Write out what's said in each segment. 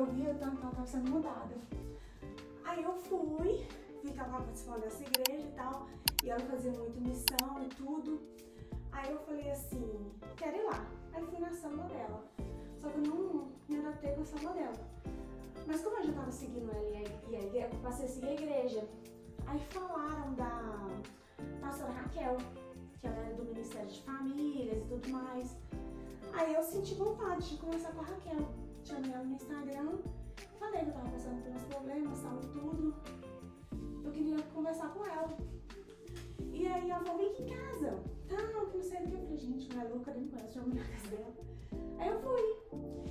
eu via tanto que ela estava sendo mudada. Aí eu fui, vi que ela estava participando dessa igreja e tal, e ela fazia muito missão e tudo. Aí eu falei assim, quero ir lá. Aí fui na célula dela. Só que eu não me adaptei com a célula dela. Mas como eu já estava seguindo ela e eu passei a seguir a igreja, aí falaram da pastora Raquel, que ela era do Ministério de Famílias e tudo mais. Aí eu senti vontade de conversar com a Raquel. Chamei ela no Instagram, falei que eu tava passando por uns problemas, tal e tudo. Eu queria conversar com ela. E aí ela falou, vem aqui em casa. Não, que não sei o que. Eu falei, gente, não é louca, nem me conhece, deixa eu ir na casa dela. Aí eu fui.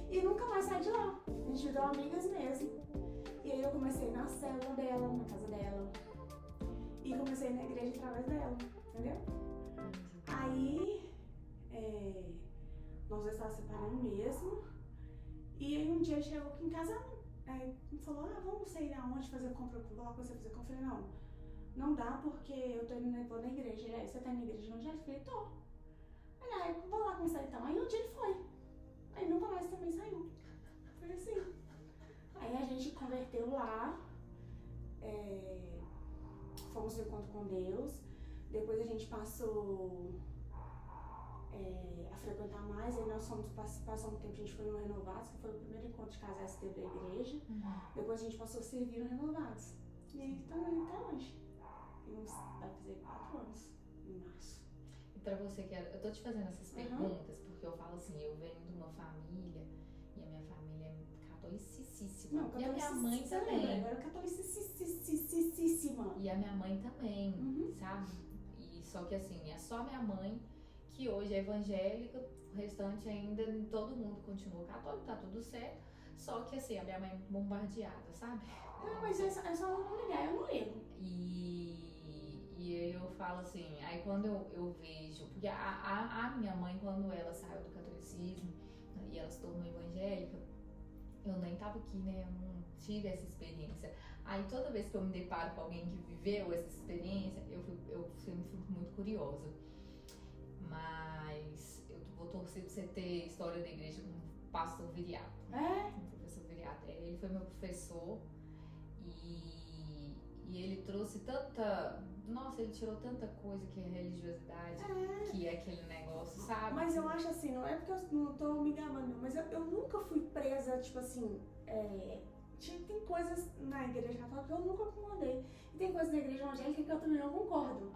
E nunca mais saí de lá. A gente virou amigas mesmo. E aí eu comecei na célula dela, na casa dela. E comecei na igreja através dela, entendeu? Aí, nós dois estávamos separando mesmo. E aí um dia ele chegou aqui em casa, aí falou, vamos sair aonde fazer compra, vou lá com você fazer compra. Eu falei, não dá porque eu vou na igreja. Ele, você tá na igreja onde? Eu falei, tô. Aí, vou lá com você então. Aí um dia ele foi. Aí nunca mais também saiu. Foi assim. Aí a gente converteu lá, fomos no encontro com Deus. Depois a gente passou a frequentar mais, aí nós passamos um tempo, a gente foi no Renovados, que foi o primeiro encontro de casais que teve da igreja. Depois a gente passou a servir no Renovados. E aí estamos aí até hoje. Vai fazer 4 anos, em março. E pra você, eu tô te fazendo essas perguntas, porque eu falo assim, eu venho de uma família, e a minha família é catolicíssima. Não, e a minha mãe também. Era catolicíssima. E a minha mãe também, sabe? E só que assim, é só minha mãe que hoje é evangélica, o restante ainda, todo mundo continua católico, tá tudo certo. Só que assim, a minha mãe é bombardeada, sabe? Não, mas é só não ligar, eu não ligo. E aí eu falo assim, aí quando eu vejo, porque a minha mãe, quando ela saiu do catolicismo e ela se tornou evangélica, eu nem tava aqui, né? Eu não tive essa experiência. Aí toda vez que eu me deparo com alguém que viveu essa experiência, eu sempre fico muito curiosa. Mas eu vou torcer pra você ter história da igreja com o pastor Viriato. O professor Viriato. Ele foi meu professor e ele trouxe tanta... Nossa, ele tirou tanta coisa que é religiosidade, que é aquele negócio, sabe? Mas eu acho assim, não é porque eu não tô me gabando, não, mas eu nunca fui presa, tipo assim, tem coisas na igreja católica que eu nunca concordei. E tem coisas na igreja evangélica que eu também não concordo.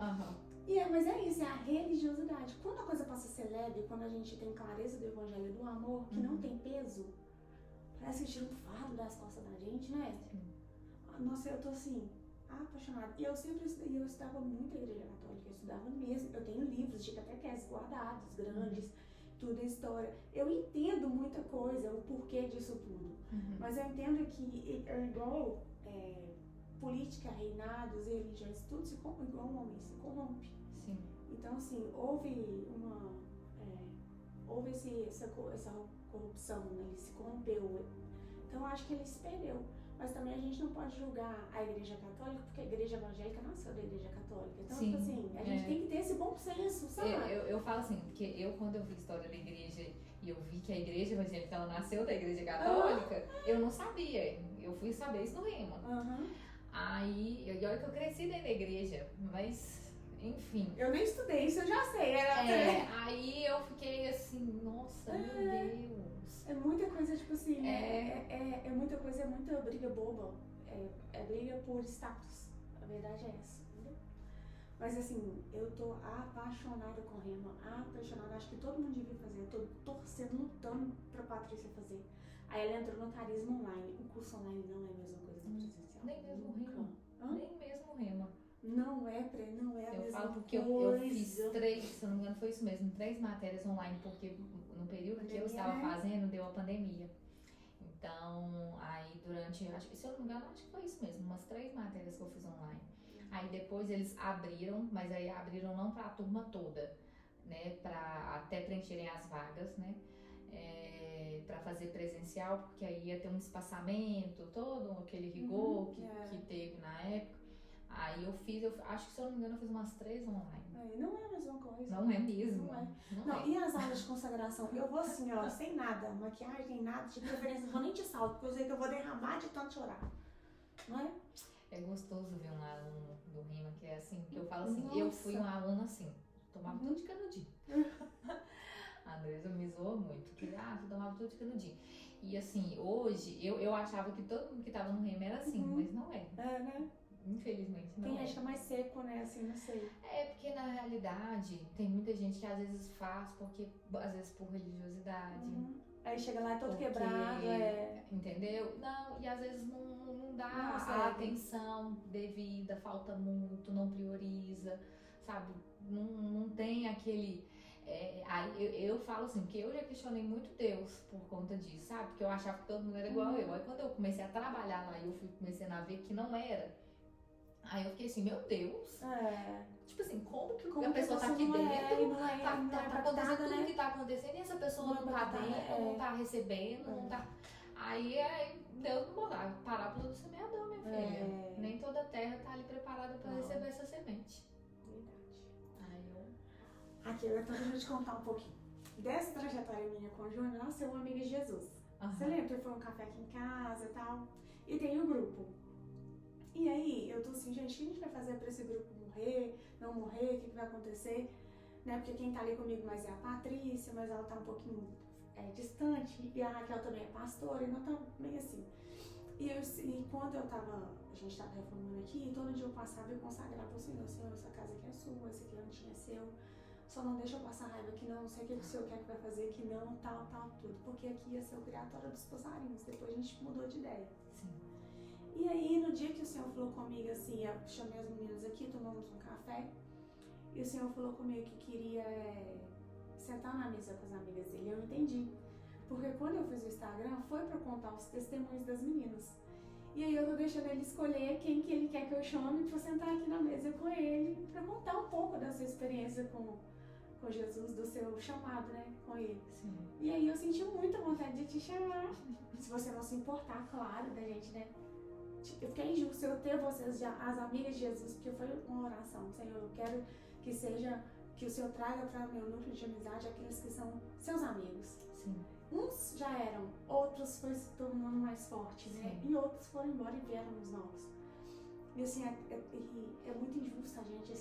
Mas é isso, é a religiosidade. Quando a coisa passa a ser leve, quando a gente tem clareza do evangelho, do amor, que não tem peso, parece que tira um fardo das costas da gente, né? Nossa, eu tô assim, apaixonada. E eu sempre estudei, eu estudava muito a igreja católica, eu estudava mesmo. Eu tenho livros de catequese guardados, grandes, tudo a história. Eu entendo muita coisa, o porquê disso tudo. Mas eu entendo que é igual política, reinados e religiões, tudo igual um homem se corrompe. Sim. Então, assim, houve essa corrupção, né? Ele se corrompeu. Então, eu acho que ele se perdeu. Mas também a gente não pode julgar a igreja católica, porque a igreja evangélica nasceu da igreja católica. Então, tipo assim, a gente tem que ter esse bom senso, sabe? Eu falo assim, porque quando eu vi a história da igreja e eu vi que a igreja evangélica ela nasceu da igreja católica, eu não sabia. Eu fui saber isso no Rema. Aí, olha que eu cresci dentro da igreja, mas... Enfim. Eu nem estudei, isso eu já sei. Aí eu fiquei assim, nossa, meu Deus. É muita coisa, tipo assim, é muita coisa, é muita briga boba. É briga por status. A verdade é essa, entendeu? Mas assim, eu tô apaixonada com Rema, apaixonada. Acho que todo mundo devia fazer. Eu tô torcendo, lutando pra Patrícia fazer. Aí ela entrou no Carisma Online. O curso online não é a mesma coisa do presencial. Nem mesmo Rema. Nem mesmo Rema. Não é a mesma coisa. Eu falo porque eu fiz 3, se não me engano foi isso mesmo, 3 matérias online, porque no período que eu estava fazendo, deu a pandemia. Então, aí durante, se eu não me engano, acho que foi isso mesmo, umas 3 matérias que eu fiz online. Aí depois eles abriram, mas aí abriram não para a turma toda, né, até preencherem as vagas, né, para fazer presencial, porque aí ia ter um espaçamento, todo aquele rigor que teve na época. Aí eu acho que se eu não me engano, eu fiz umas 3 online. Não é a mesma coisa. Não é mesmo. Não é. Não é. E as aulas de consagração? Eu vou assim, ó, sem nada, maquiagem, nem nada, de preferência, não vou nem de salto, porque eu sei que eu vou derramar de tanto chorar. Não é? É gostoso ver um aluno do Rima que é assim, que eu falo assim, Nossa. eu fui um aluno assim, tomava tudo de canudinho. A Andresa me zoou muito, que tomava tudo de canudinho. E assim, hoje, eu achava que todo mundo que tava no Rima era assim, mas não é. É, né? Infelizmente não Tem é. gente que é mais seco, né? Assim, não sei. É porque na realidade tem muita gente que às vezes faz porque, às vezes por religiosidade. Aí chega lá todo porque, quebrado, entendeu? Não, e às vezes não dá Nossa, a atenção devida, falta muito, não prioriza, sabe? Não tem aquele... aí eu falo assim, porque eu já questionei muito Deus por conta disso, sabe? Porque eu achava que todo mundo era igual eu. Aí quando eu comecei a trabalhar lá e eu fui começando a ver que não era, aí eu fiquei assim, meu Deus. Tipo assim, como a pessoa tá aqui dentro, tá acontecendo tudo que tá acontecendo e essa pessoa não tá dentro, não tá recebendo, não tá... Aí Deus não botar, parábola do semeador, minha filha. Nem toda a terra tá ali preparada pra receber essa semente. Verdade. Aqui, eu tô te contar um pouquinho. Dessa trajetória minha com a Joana, nossa, eu uma amiga de Jesus. Você lembra que foi um café aqui em casa e tal? E tem o grupo. E aí, eu tô assim, gente, o que a gente vai fazer pra esse grupo morrer, não morrer, o que vai acontecer? Né? Porque quem tá ali comigo mais é a Patrícia, mas ela tá um pouquinho distante, e a Raquel também é pastora, então tá meio assim. E quando a gente tava reformando aqui, todo dia eu passava e eu consagrava ao Senhor, Senhor, essa casa aqui é sua, esse aqui não tinha seu, só não deixa eu passar raiva aqui não sei o que o Senhor quer que vai fazer aqui não, tal, tudo, porque aqui ia ser o criatório dos passarinhos, depois a gente mudou de ideia. Sim. E aí, no dia que o Senhor falou comigo assim, eu chamei as meninas aqui, tomamos um café, e o Senhor falou comigo que queria sentar na mesa com as amigas dele. Eu entendi, porque quando eu fiz o Instagram, foi pra contar os testemunhos das meninas. E aí eu tô deixando ele escolher quem que ele quer que eu chame pra sentar aqui na mesa com ele, pra contar um pouco da sua experiência com Jesus, do seu chamado, né, com ele. Sim. E aí eu senti muita vontade de te chamar, se você não se importar, claro, da gente, né. Eu fiquei injusto eu ter vocês já, as amigas de Jesus, porque foi uma oração. Senhor, eu quero que seja, que o Senhor traga para o meu núcleo de amizade aqueles que são seus amigos. Sim. Uns já eram, outros foi se tornando mais forte, né? Sim. E outros foram embora e vieram os novos. E assim, é muito injusto a gente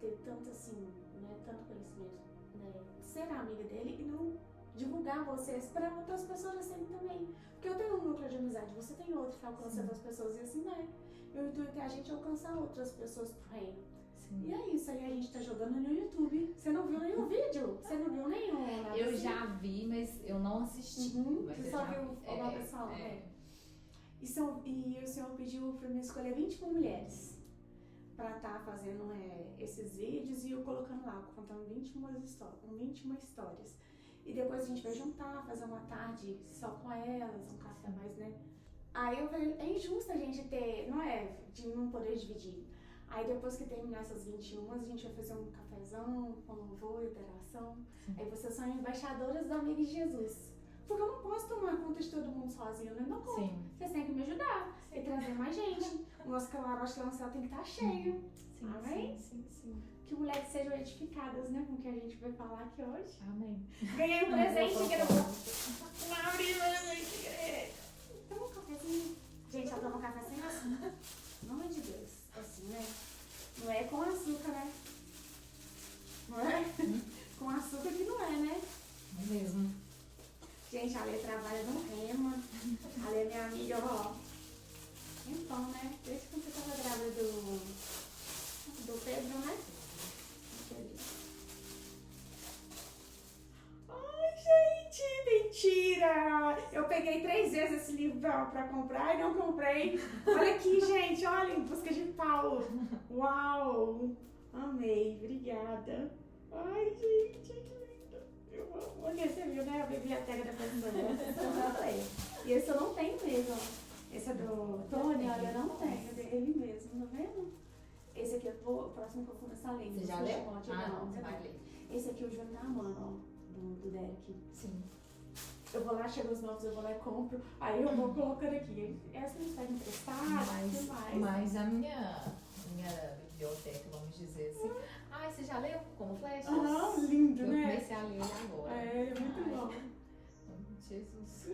ter tanto assim, né, tanto conhecimento, né, ser amiga dele e não divulgar vocês para outras pessoas assim também. Porque eu tenho um núcleo de amizade, você tem outro que alcança outras pessoas e assim vai. O intuito é a gente alcançar outras pessoas pro reino. Sim. E é isso, aí a gente tá jogando no YouTube. Você não viu nenhum vídeo? Você não viu nenhum? Eu assim? já vi, mas eu não assisti. Mas você só viu o pessoal? E o Senhor pediu pra mim escolher 21 mulheres pra estar fazendo esses vídeos e eu colocando lá, contando 21 histórias. E depois a gente vai juntar, fazer uma tarde só com elas, um café mais, né? Aí eu falei, é injusto a gente ter, de não poder dividir. Aí depois que terminar essas 21, a gente vai fazer um cafezão com louvor e adoração. Aí vocês são embaixadoras do Amigo de Jesus. Porque eu não posso tomar conta de todo mundo sozinho, eu não conto. Vocês têm que me ajudar e trazer mais gente. O nosso camarote lá no céu tem que estar cheio. Amém? Sim. Que mulheres sejam edificadas, né, com o que a gente vai falar aqui hoje. Amém. Ganhei um presente que eu vou abrir na Toma um cafezinho. Gente, ela toma um café sem açúcar. Em nome de Deus. Assim, né? Não é com açúcar, né? Não é? Com açúcar que não é, né? É mesmo. Gente, a Lê trabalha no Rema. A Lê é minha amiga, ó. Então, né? Desde quando você tava grávida do Pedro, né? Ai, gente, mentira! Eu peguei 3 vezes esse livro pra comprar e não comprei. Olha aqui, gente, olha, Em Busca de Paulo. Uau! Amei, obrigada. Ai, gente, que lindo. Eu amo. Olha, você viu, né? A biblioteca da Fazenda. E esse eu não tenho mesmo, ó. Esse é do Tony, olha, eu não tenho. Ele mesmo, tá vendo? Esse aqui, o próximo que eu vou começar a ler. Você já leu? Não, você vai ler. Esse aqui o Júnior tá amando, ó. Do Derek. Sim. Eu vou lá, chego os novos, eu vou lá e compro. Aí eu vou colocando aqui. Essa a gente pega emprestado, Mas a minha minha biblioteca, vamos dizer assim. Ai, você já leu Como Flechas? Lindo, eu né? Eu comecei a ler ele agora. É muito bom. Jesus.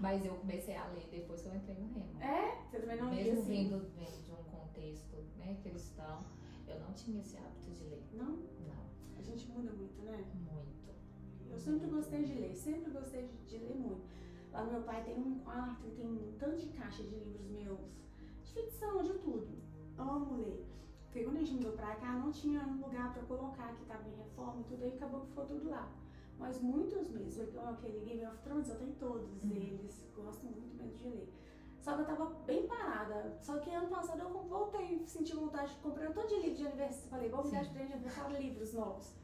Mas eu comecei a ler depois que eu entrei no Rema. Você também não lia Mesmo assim? vindo de um contexto, né, cristão, eu não tinha esse hábito de ler. Não? Não. A gente muda muito, né? Muito. Eu sempre gostei de ler, sempre gostei de ler muito. Lá no meu pai tem um quarto e tem um tanto de caixa de livros meus, de ficção, de tudo. Amo ler. Porque quando a gente mudou pra cá, não tinha um lugar pra colocar, que tava em reforma e tudo, aí acabou que ficou tudo lá. Mas muitos mesmo, igual aquele Game of Thrones, eu tenho todos eles, gosto muito mesmo de ler. Só que eu tava bem parada, só que ano passado eu voltei, senti vontade de comprar um tanto de livro de aniversário, falei, vou me dar de presente de aniversário livros novos.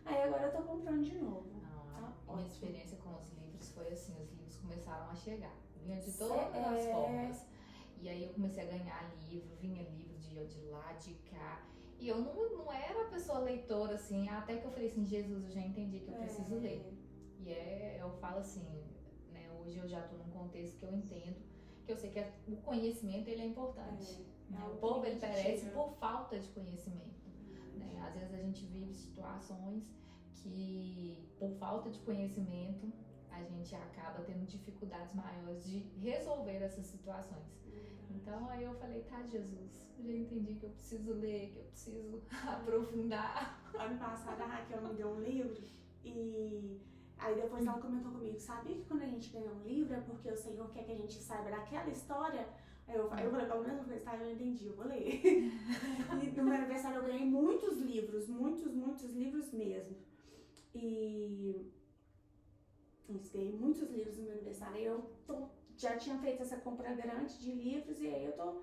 Aí agora eu tô comprando de novo. A minha experiência com os livros foi assim, os livros começaram a chegar, vinha de todas as formas. E aí eu comecei a ganhar livro, vinha livro de lá, de cá. E eu não era a pessoa leitora, assim, até que eu falei assim, Jesus, eu já entendi que eu preciso ler. E eu falo assim, né, hoje eu já tô num contexto que eu entendo, que eu sei que o conhecimento, ele é importante. O povo, ele perece por falta de conhecimento. Né? Às vezes a gente vive situações que, por falta de conhecimento, a gente acaba tendo dificuldades maiores de resolver essas situações. Então aí eu falei, tá, Jesus, já entendi que eu preciso ler, que eu preciso aprofundar. Ano passado a Raquel me deu um livro e aí depois ela comentou comigo, sabia que quando a gente ganha um livro é porque o Senhor quer que a gente saiba daquela história? Aí eu falei, pelo menos eu falei, eu entendi, eu vou ler. E no meu aniversário eu ganhei muitos livros mesmo. E ganhei muitos livros no meu aniversário. Eu já tinha feito essa compra grande de livros e aí eu tô...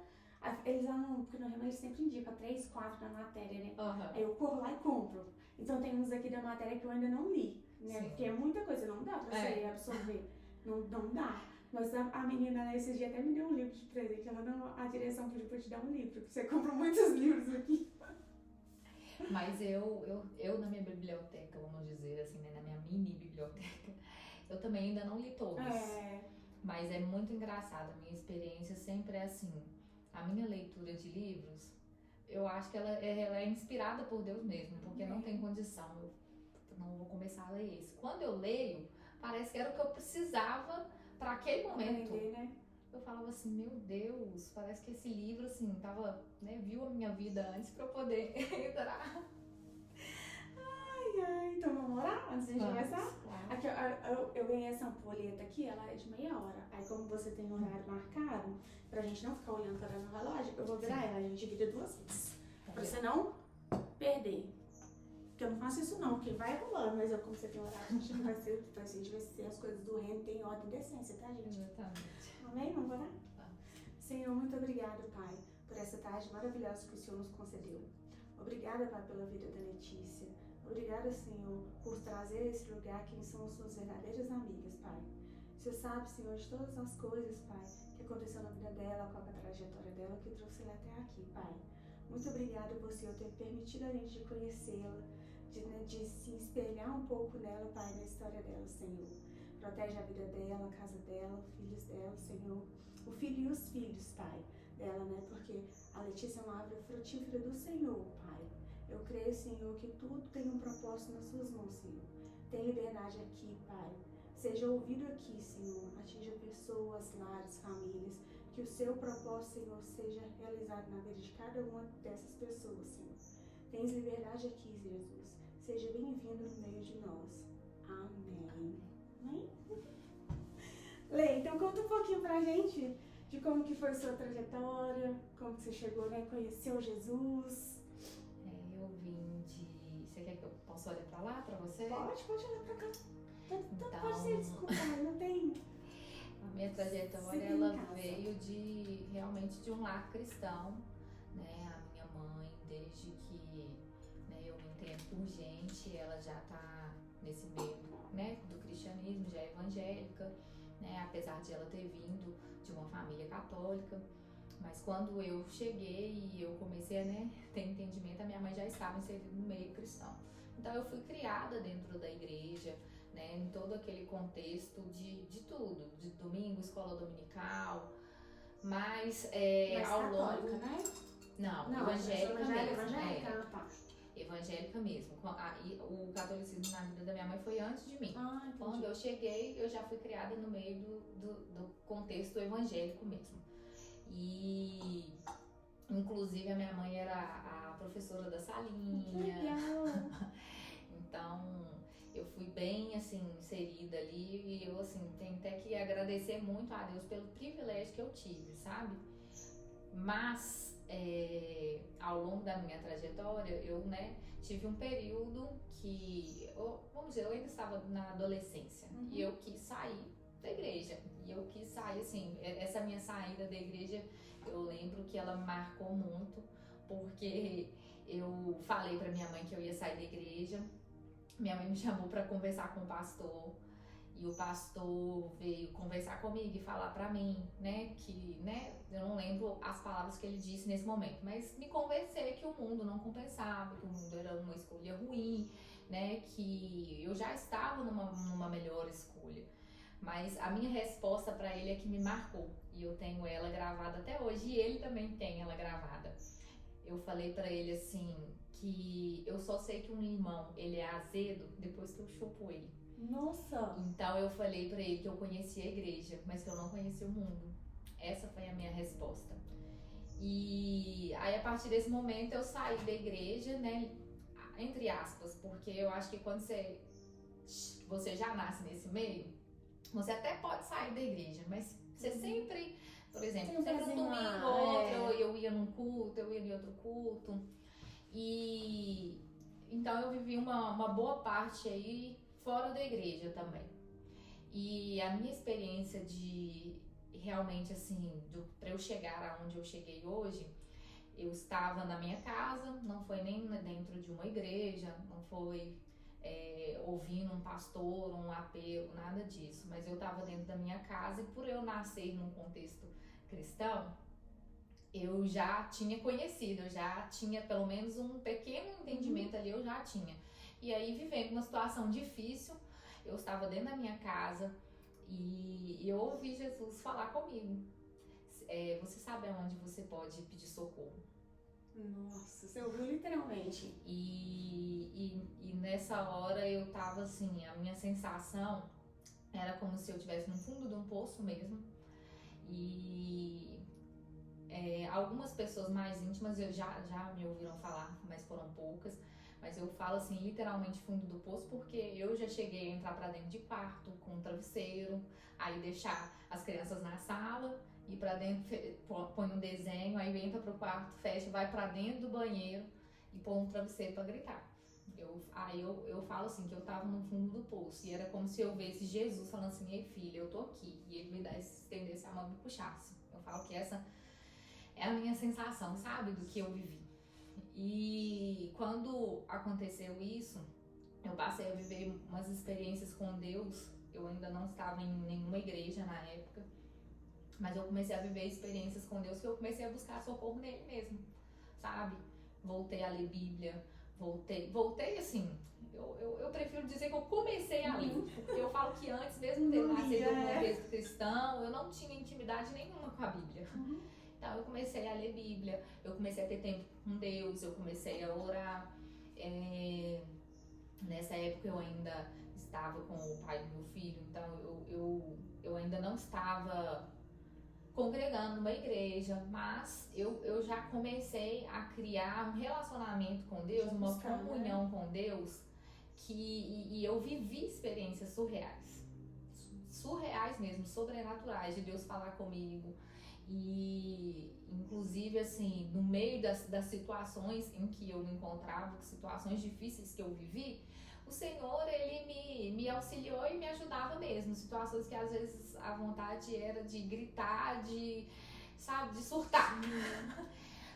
Eles lá porque no Rema eles sempre indicam 3, 4 na matéria, né? Aí eu corro lá e compro. Então tem uns aqui da matéria que eu ainda não li, né? Sim. Porque é muita coisa, não dá pra você absorver. Não dá. Mas a menina esses dias até me deu um livro de presente. Ela não, a direção pediu pra eu te dar um livro, porque você compra muitos livros aqui. Mas eu na minha biblioteca, vamos dizer assim, né? Na minha mini biblioteca, eu também ainda não li todos. Mas é muito engraçado, a minha experiência sempre é assim. A minha leitura de livros, eu acho que ela é inspirada por Deus mesmo, porque não tem condição. Eu não vou começar a ler esse. Quando eu leio, parece que era o que eu precisava para aquele momento. Eu falava assim, meu Deus, parece que esse livro, assim, tava, né, viu a minha vida antes para eu poder entrar. Então vamos orar antes de começar? Claro. Aqui, eu ganhei essa ampulheta aqui, ela é de meia hora. Aí como você tem um horário marcado, pra gente não ficar olhando para no relógio, eu vou virar ela, a gente divide 2 vezes. Pra você não perder. Porque eu não faço isso não, porque vai rolando, mas como você tem horário, a gente vai ser as coisas do reino, tem ordem e decência, tá, gente? Exatamente. Amém? Vamos orar? Senhor, muito obrigado, Pai, por essa tarde maravilhosa que o Senhor nos concedeu. Obrigada, Pai, pela vida da Letícia. Obrigada, Senhor, por trazer a esse lugar quem são suas verdadeiras amigas, Pai. O Senhor sabe, Senhor, de todas as coisas, Pai, que aconteceu na vida dela, qual é a trajetória dela, que trouxe ela até aqui, Pai. Muito obrigada por Senhor ter permitido a gente conhecê-la, de se espelhar um pouco nela, Pai, na história dela, Senhor. Protege a vida dela, a casa dela, os filhos dela, Senhor. O filho e os filhos, Pai, dela, né? Porque a Letícia é uma árvore frutífera do Senhor, Pai. Eu creio, Senhor, que tudo tem um propósito nas suas mãos, Senhor. Tem liberdade aqui, Pai. Seja ouvido aqui, Senhor. Atinja pessoas, lares, famílias. Que o seu propósito, Senhor, seja realizado na vida de cada uma dessas pessoas, Senhor. Tens liberdade aqui, Jesus. Seja bem-vindo no meio de nós. Amém. Amém? Lê, então conta um pouquinho pra gente de como que foi a sua trajetória, como que você chegou, né? Conheceu Jesus. Eu vim de... Você quer que eu possa olhar pra lá, pra você? Pode olhar pra cá. Então, pode ser, desculpa, não tem... A minha trajetória, ela veio realmente de um lar cristão, né? A minha mãe, desde que, né, eu me entendo por gente, ela já tá nesse meio, né, do cristianismo, já é evangélica, né? Apesar de ela ter vindo de uma família católica. Mas quando eu cheguei e eu comecei a, né, ter entendimento, a minha mãe já estava inserida no meio cristão. Então eu fui criada dentro da igreja, né, em todo aquele contexto de tudo, de domingo, escola dominical, Mas Mais ao católica, longo... né? Não, Não, evangélica mesmo. evangélica, tá. Evangélica mesmo. E o catolicismo na vida da minha mãe foi antes de mim. Ah, entendi. Quando eu cheguei, eu já fui criada no meio do contexto evangélico mesmo. E, inclusive, a minha mãe era a professora da salinha. Que legal! Então, eu fui bem, assim, inserida ali. E eu, assim, tenho até que agradecer muito a Deus pelo privilégio que eu tive, sabe? Mas, ao longo da minha trajetória, eu, né, tive um período que, vamos dizer, eu ainda estava na adolescência. Uhum. E eu quis sair da igreja. E eu quis sair, assim, essa minha saída da igreja, eu lembro que ela marcou muito, porque eu falei pra minha mãe que eu ia sair da igreja. Minha mãe me chamou pra conversar com o pastor. E o pastor veio conversar comigo e falar pra mim, né, que, né, eu não lembro as palavras que ele disse nesse momento, mas me convencer que o mundo não compensava, que o mundo era uma escolha ruim, né, que eu já estava numa melhor escolha. Mas a minha resposta pra ele é que me marcou, e eu tenho ela gravada até hoje, e ele também tem ela gravada. Eu falei pra ele assim, que eu só sei que um limão, ele é azedo depois que eu chupo ele. Nossa! Então eu falei pra ele que eu conhecia a igreja, mas que eu não conhecia o mundo. Essa foi a minha resposta. E aí a partir desse momento eu saí da igreja, né, entre aspas, porque eu acho que quando você já nasce nesse meio, você até pode sair da igreja, mas você sempre, por exemplo, sempre um domingo ou outro, eu ia num culto, eu ia em outro culto. E então eu vivi uma boa parte aí fora da igreja também. E a minha experiência de realmente assim, pra eu chegar aonde eu cheguei hoje, eu estava na minha casa, não foi nem dentro de uma igreja, não foi ouvindo um pastor, um apelo, nada disso. Mas eu estava dentro da minha casa e por eu nascer num contexto cristão, eu já tinha conhecido, eu já tinha pelo menos um pequeno entendimento ali, eu já tinha. E aí, vivendo uma situação difícil, eu estava dentro da minha casa e eu ouvi Jesus falar comigo. Você sabe aonde você pode pedir socorro? Nossa, você ouviu literalmente. E nessa hora eu tava assim, a minha sensação era como se eu estivesse no fundo de um poço mesmo. E algumas pessoas mais íntimas eu já me ouviram falar, mas foram poucas. Mas eu falo assim, literalmente fundo do poço, porque eu já cheguei a entrar pra dentro de quarto com um travesseiro, aí deixar as crianças na sala, ir pra dentro, põe um desenho, aí entra pro quarto, fecha, vai pra dentro do banheiro e põe um travesseiro pra gritar. Eu falo assim, que eu tava no fundo do poço, e era como se eu visse Jesus falando assim, ei filha, eu tô aqui, e ele me estendesse a mão e me puxasse. Eu falo que essa é a minha sensação, sabe, do que eu vivi. E quando aconteceu isso, eu passei a viver umas experiências com Deus. Eu ainda não estava em nenhuma igreja na época, mas eu comecei a viver experiências com Deus que eu comecei a buscar socorro nele mesmo, sabe? Voltei a ler Bíblia, voltei assim, eu prefiro dizer que eu comecei a ler, porque eu falo que antes mesmo de ter nascido no contexto cristão, eu não tinha intimidade nenhuma com a Bíblia. Então eu comecei a ler Bíblia, eu comecei a ter tempo com Deus, eu comecei a orar. Nessa época eu ainda estava com o pai do meu filho, então eu ainda não estava congregando numa igreja, mas eu já comecei a criar um relacionamento com Deus, uma comunhão com Deus, e eu vivi experiências surreais mesmo, sobrenaturais, de Deus falar comigo. E inclusive assim, no meio das situações em que eu me encontrava, situações difíceis que eu vivi, o Senhor, ele me auxiliou e me ajudava mesmo. Situações que às vezes a vontade era de gritar, de surtar,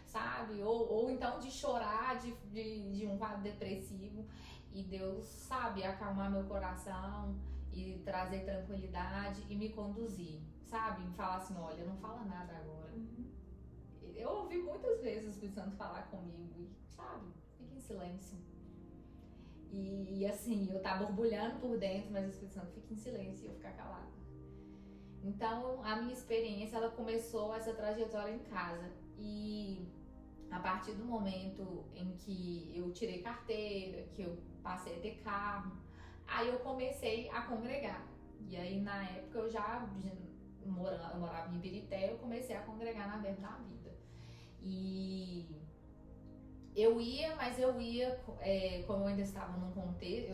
sabe? Ou então de chorar de um quadro depressivo. E Deus, sabe, acalmar meu coração e trazer tranquilidade e me conduzir, sabe? Me falar assim, olha, não fala nada agora. Eu ouvi muitas vezes o Espírito Santo falar comigo e, sabe, fica em silêncio. E assim, eu tava borbulhando por dentro, mas o Espírito Santo fica em silêncio e eu ficar calada. Então, a minha experiência, ela começou essa trajetória em casa. E a partir do momento em que eu tirei carteira, que eu passei a ter carro, aí eu comecei a congregar. E aí, na época, eu morava em Ibirité, eu comecei a congregar na Verbo da Vida. E mas eu ia, como eu ainda estava num contexto,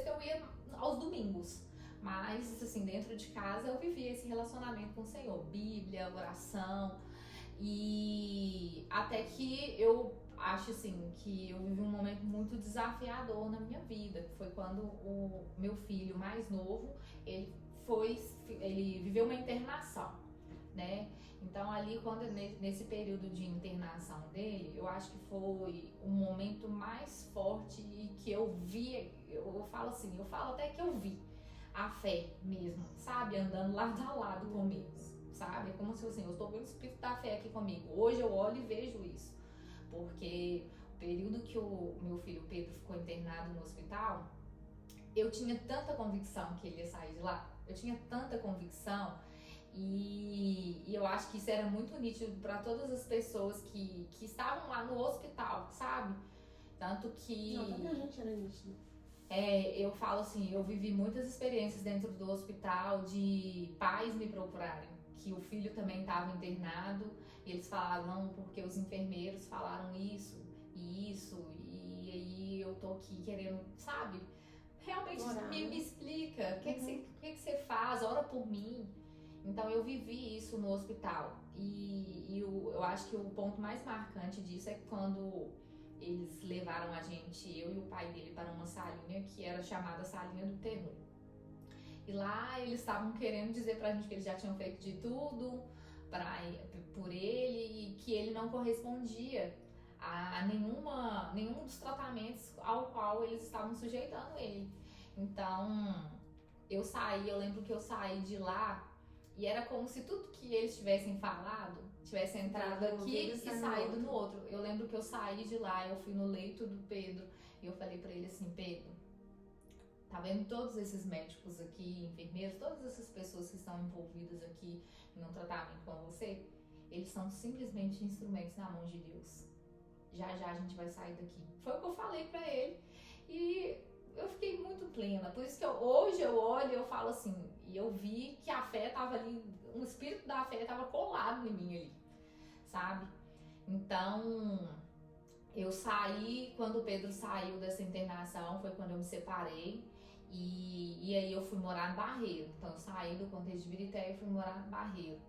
eu ia aos domingos. Mas, assim, dentro de casa eu vivia esse relacionamento com o Senhor, Bíblia, oração. E até que eu acho, assim, que eu vivi um momento muito desafiador na minha vida, que foi quando o meu filho mais novo, ele viveu uma internação, né? Então ali, nesse período de internação dele, eu acho que foi o momento mais forte e que eu vi, eu falo assim, eu falo até que eu vi a fé mesmo, sabe? Andando lado a lado comigo, sabe? É como se assim, eu estou vendo o Espírito da fé aqui comigo. Hoje eu olho e vejo isso, porque o período que o meu filho Pedro ficou internado no hospital, eu tinha tanta convicção que ele ia sair de lá, eu tinha tanta convicção. E eu acho que isso era muito nítido para todas as pessoas que estavam lá no hospital, sabe? Tanto que... Não, tanta gente era nítido. Eu falo assim, eu vivi muitas experiências dentro do hospital de pais me procurarem, que o filho também estava internado, e eles falaram, não, porque os enfermeiros falaram isso, e aí eu tô aqui querendo, sabe? Realmente me explica, o que você faz, ora por mim. Então eu vivi isso no hospital e eu acho que o ponto mais marcante disso é quando eles levaram a gente, eu e o pai dele, para uma salinha que era chamada Salinha do Terror. E lá eles estavam querendo dizer pra gente que eles já tinham feito de tudo por ele e que ele não correspondia a nenhum dos tratamentos ao qual eles estavam sujeitando ele. Então eu lembro que eu saí de lá e era como se tudo que eles tivessem falado tivesse entrado aqui e saído no outro. Eu lembro que eu saí de lá, eu fui no leito do Pedro e eu falei pra ele assim, Pedro, tá vendo todos esses médicos aqui, enfermeiros, todas essas pessoas que estão envolvidas aqui em um tratamento com você? Eles são simplesmente instrumentos na mão de Deus. Já já a gente vai sair daqui. Foi o que eu falei pra ele e eu fiquei muito plena. Por isso que hoje eu olho e eu falo assim, e eu vi que a fé tava ali, o espírito da fé tava colado em mim ali, sabe? Então, eu saí, quando o Pedro saiu dessa internação, foi quando eu me separei. E aí eu fui morar no Barreiro. Então eu saí do contexto de Ibirité e fui morar no Barreiro.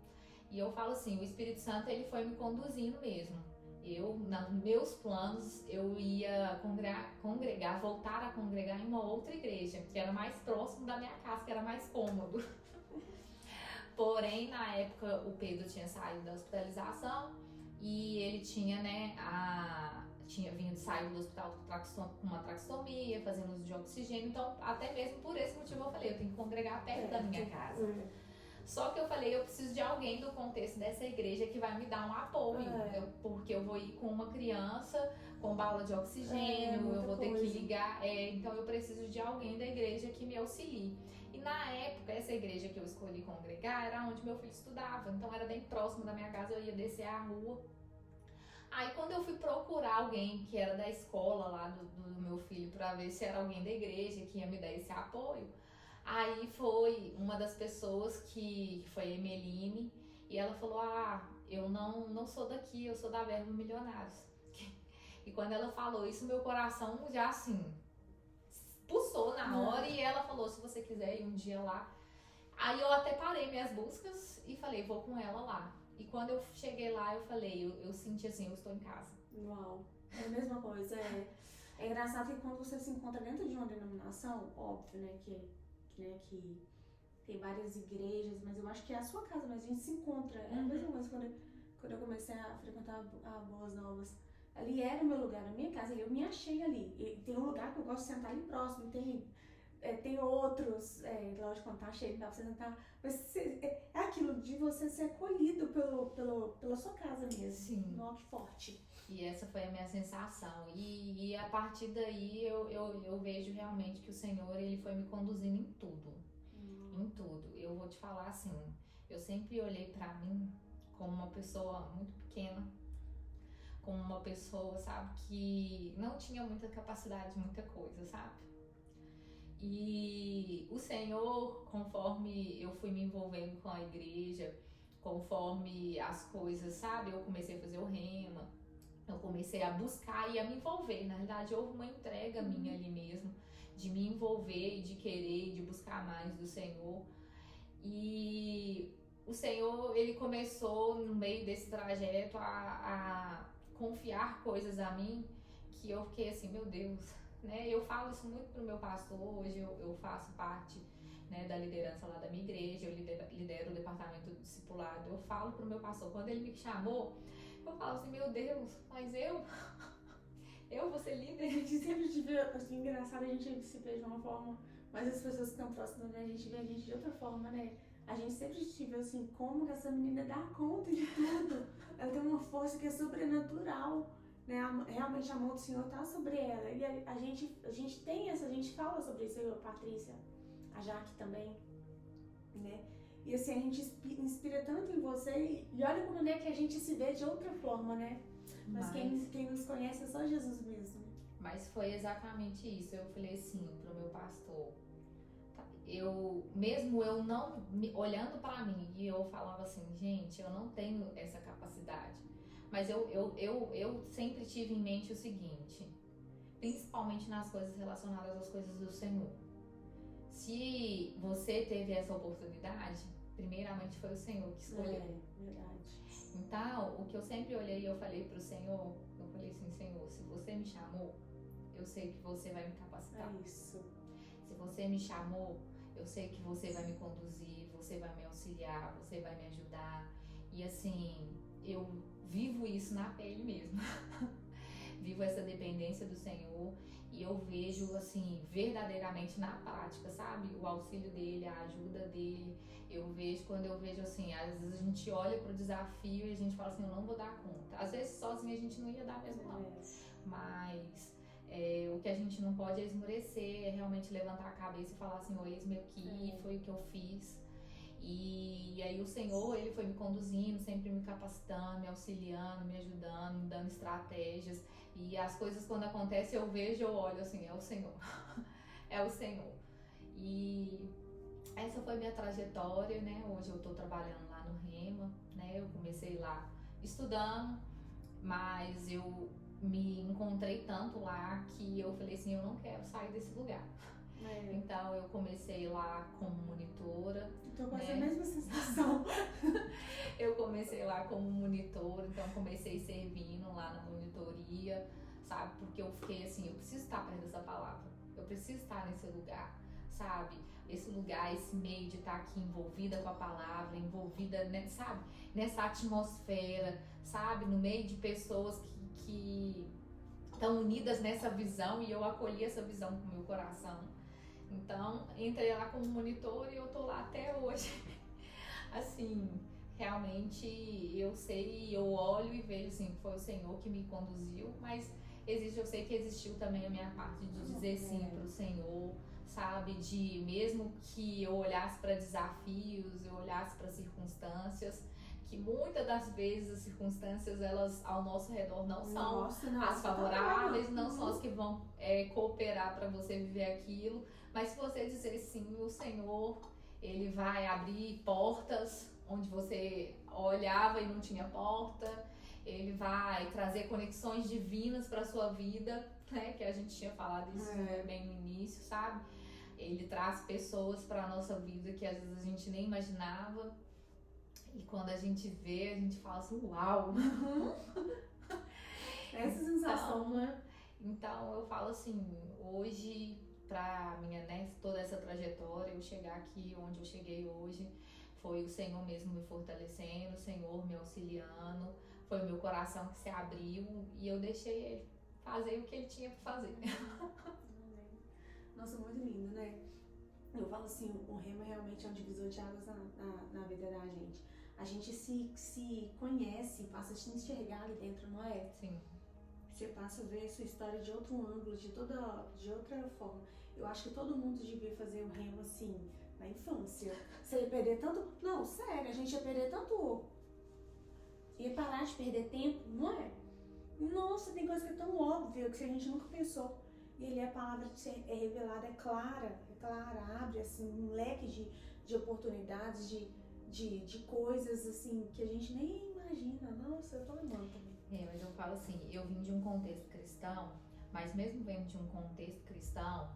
E eu falo assim, o Espírito Santo ele foi me conduzindo mesmo. Nos meus planos, eu ia congregar, voltar a congregar em uma outra igreja, que era mais próximo da minha casa, que era mais cômodo. Porém, na época, o Pedro tinha saído da hospitalização e ele tinha, né, saiu do hospital com uma traqueostomia, fazendo uso de oxigênio. Então, até mesmo por esse motivo, eu falei, eu tenho que congregar perto da minha casa. Só que eu falei, eu preciso de alguém do contexto dessa igreja que vai me dar um apoio. Porque eu vou ir com uma criança com bala de oxigênio, eu vou ter que ligar. Então eu preciso de alguém da igreja que me auxilie. E na época, essa igreja que eu escolhi congregar era onde meu filho estudava. Então era bem próximo da minha casa, eu ia descer a rua. Aí quando eu fui procurar alguém que era da escola lá do meu filho pra ver se era alguém da igreja que ia me dar esse apoio, aí foi uma das pessoas que foi a Emeline, e ela falou, eu não sou daqui, eu sou da Verbo Milionários. E quando ela falou isso, meu coração já assim, pulsou na hora, e ela falou, se você quiser ir um dia lá. Aí eu até parei minhas buscas e falei, vou com ela lá. E quando eu cheguei lá, eu falei, eu senti assim, eu estou em casa. Uau, é a mesma coisa. É engraçado que quando você se encontra dentro de uma denominação, óbvio, né, que tem várias igrejas, mas eu acho que é a sua casa, mas a gente se encontra. É a mesma coisa quando eu comecei a frequentar a Boas Novas. Ali era o meu lugar, a minha casa, eu me achei ali. E tem um lugar que eu gosto de sentar ali próximo, tem outros, lógico, quando tá cheio, não dá pra você sentar, mas é aquilo de você ser acolhido pela sua casa mesmo. Sim. Nossa, que forte. E essa foi a minha sensação. E a partir daí eu vejo realmente que o Senhor ele foi me conduzindo em tudo. em tudo. Eu vou te falar assim, eu sempre olhei pra mim como uma pessoa muito pequena, como uma pessoa, sabe, que não tinha muita capacidade de muita coisa, sabe? E o Senhor, conforme eu fui me envolvendo com a igreja, conforme as coisas, sabe, eu comecei a fazer o rema, eu comecei a buscar e a me envolver. Na verdade, houve uma entrega minha ali mesmo, de me envolver e de querer, de buscar mais do Senhor. E o Senhor, ele começou no meio desse trajeto a confiar coisas a mim, que eu fiquei assim, meu Deus, né? Eu falo isso muito pro meu pastor, hoje eu faço parte, né, da liderança lá da minha igreja, eu lidero o departamento do discipulado. Eu falo pro meu pastor, quando ele me chamou, eu falo assim, meu Deus, mas eu vou ser líder. A gente sempre te vê, assim, engraçado, a gente se vê de uma forma, mas as pessoas que estão próximas, né, a gente vê a gente de outra forma, né? A gente sempre te vê assim, como que essa menina dá conta de tudo. Ela tem uma força que é sobrenatural, né? Realmente a mão do Senhor tá sobre ela. E a gente tem essa, a gente fala sobre isso, eu, a Patrícia, a Jaque também, né? E assim, a gente inspira tanto em você e olha como é que a gente se vê de outra forma, né? Mas quem nos conhece é só Jesus mesmo. Mas foi exatamente isso. Eu falei assim pro meu pastor, mesmo eu não olhando pra mim, e eu falava assim, gente, eu não tenho essa capacidade. Mas eu sempre tive em mente o seguinte, principalmente nas coisas relacionadas às coisas do Senhor. Se você teve essa oportunidade, primeiramente foi o Senhor que escolheu. É, verdade. Então, o que eu sempre olhei e eu falei pro Senhor, eu falei assim, Senhor, se você me chamou, eu sei que você vai me capacitar. É isso. Se você me chamou, eu sei que você vai me conduzir, você vai me auxiliar, você vai me ajudar. E assim, eu vivo isso na pele mesmo. Vivo essa dependência do Senhor e eu vejo, assim, verdadeiramente na prática, sabe? O auxílio dele, a ajuda dele. Eu vejo, quando eu vejo, assim, às vezes a gente olha pro desafio e a gente fala assim, eu não vou dar conta. Às vezes sozinha a gente não ia dar mesmo não. Mas o que a gente não pode é esmorecer, é realmente levantar a cabeça e falar assim, eis-me aqui, foi o que eu fiz. E aí o Senhor, ele foi me conduzindo, sempre me capacitando, me auxiliando, me ajudando, me dando estratégias. E as coisas quando acontecem eu vejo, eu olho assim, é o Senhor. É o Senhor. E essa foi minha trajetória, né? Hoje eu tô trabalhando lá no Rema, né? Eu comecei lá estudando, mas eu me encontrei tanto lá que eu falei assim, eu não quero sair desse lugar. Então eu comecei lá como monitora. Tô com essa mesma sensação. Eu comecei lá como monitora, então comecei servindo lá na monitoria, sabe? Porque eu fiquei assim, eu preciso estar perto dessa palavra, eu preciso estar nesse lugar, sabe? Esse lugar, esse meio de estar aqui envolvida com a palavra, envolvida, né, sabe? Nessa atmosfera, sabe? No meio de pessoas que estão unidas nessa visão e eu acolhi essa visão com o meu coração. Então, entrei lá como monitor e eu tô lá até hoje. Assim, realmente eu sei, eu olho e vejo assim, foi o Senhor que me conduziu, mas eu sei que existiu também a minha parte de dizer sim pro Senhor, sabe? De mesmo que eu olhasse para desafios, eu olhasse para circunstâncias, que muitas das vezes as circunstâncias, elas ao nosso redor não são as favoráveis, não são as que vão cooperar para você viver aquilo, mas se você dizer sim, o Senhor, ele vai abrir portas onde você olhava e não tinha porta, ele vai trazer conexões divinas para sua vida, né, que a gente tinha falado isso bem no início, sabe? Ele traz pessoas para nossa vida que às vezes a gente nem imaginava. E quando a gente vê, a gente fala assim, uau! Essa sensação, né? Então eu falo assim, hoje, pra minha, né, toda essa trajetória, eu chegar aqui onde eu cheguei hoje, foi o Senhor mesmo me fortalecendo, o Senhor me auxiliando, foi o meu coração que se abriu e eu deixei ele fazer o que ele tinha pra fazer. Nossa, muito lindo, né? Eu falo assim, o Rema realmente é um divisor de águas na vida da gente. A gente se conhece, passa a se enxergar ali dentro, não é? Sim. Você passa a ver a sua história de outro ângulo, de outra forma. Eu acho que todo mundo devia fazer o Rema assim, na infância. Você ia perder tanto... Não, sério, a gente ia perder tanto... Ia parar de perder tempo, não é? Nossa, tem coisa que é tão óbvia que a gente nunca pensou. E ali a palavra é revelada, é clara, abre assim, um leque de oportunidades, de coisas assim que a gente nem imagina. Nossa, eu tô amando também. Mas eu falo assim, eu vim de um contexto cristão, mas mesmo vendo de um contexto cristão,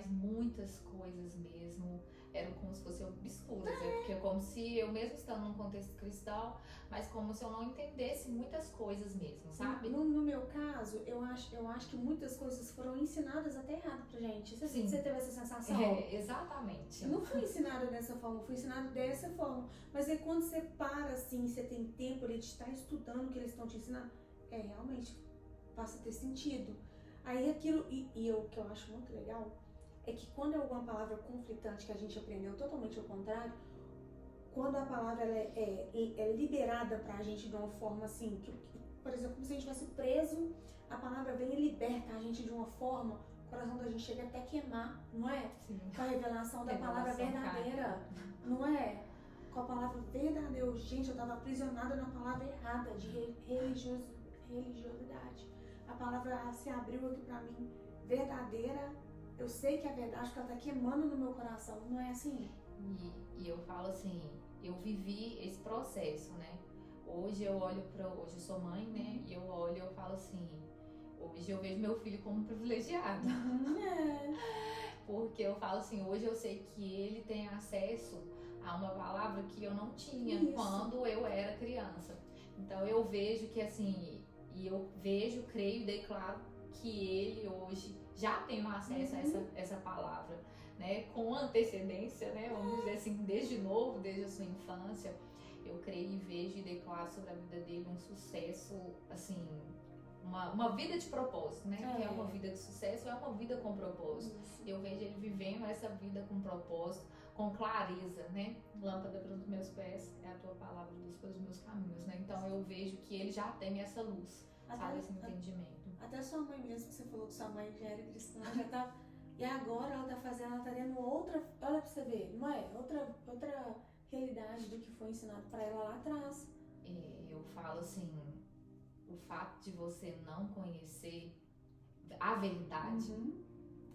muitas coisas mesmo eram como se fossem obscuras, porque é como se eu mesmo estando num contexto cristão, mas como se eu não entendesse muitas coisas mesmo, sabe? No meu caso, eu acho que muitas coisas foram ensinadas até errado pra gente. Você teve essa sensação? Exatamente. Eu não fui ensinada dessa forma, fui ensinada dessa forma. Mas aí quando você para assim, você tem tempo ali de estar estudando o que eles estão te ensinando, realmente passa a ter sentido. Aí aquilo, o que eu acho muito legal, é que quando é alguma palavra conflitante que a gente aprendeu totalmente ao contrário, quando a palavra é liberada pra gente de uma forma assim, por exemplo, como se a gente estivesse preso, a palavra vem e liberta a gente de uma forma, o coração da gente chega até queimar, não é? Sim. Com a revelação da palavra verdadeira, não é? Com a palavra verdadeira. Gente, eu estava aprisionada na palavra errada, de religiosidade. A palavra se abriu aqui pra mim, verdadeira. Eu sei que é verdade, porque ela tá queimando no meu coração, não é assim? E eu falo assim, eu vivi esse processo, né? Hoje eu olho hoje eu sou mãe, né? E eu olho e eu falo assim, hoje eu vejo meu filho como privilegiado. Porque eu falo assim, hoje eu sei que ele tem acesso a uma palavra que eu não tinha quando eu era criança. Então eu vejo que assim, e eu vejo, creio e declaro que ele hoje já tem um acesso a essa palavra, né? Com antecedência, né? Vamos dizer assim, desde novo, desde a sua infância. Eu creio e vejo e declaro sobre a vida dele um sucesso, assim, uma vida de propósito, né? Que é uma vida de sucesso, é uma vida com propósito. Eu vejo ele vivendo essa vida com propósito, com clareza, né? Lâmpada para os meus pés é a tua palavra, luz para os meus caminhos, né? Então eu vejo que ele já tem essa luz, sabe? Esse entendimento. Até sua mãe mesmo, você falou que sua mãe já era cristã, já tá... E agora ela tá tendo outra... Olha pra você ver, não é? Outra realidade do que foi ensinado pra ela lá atrás. Eu falo assim, o fato de você não conhecer a verdade,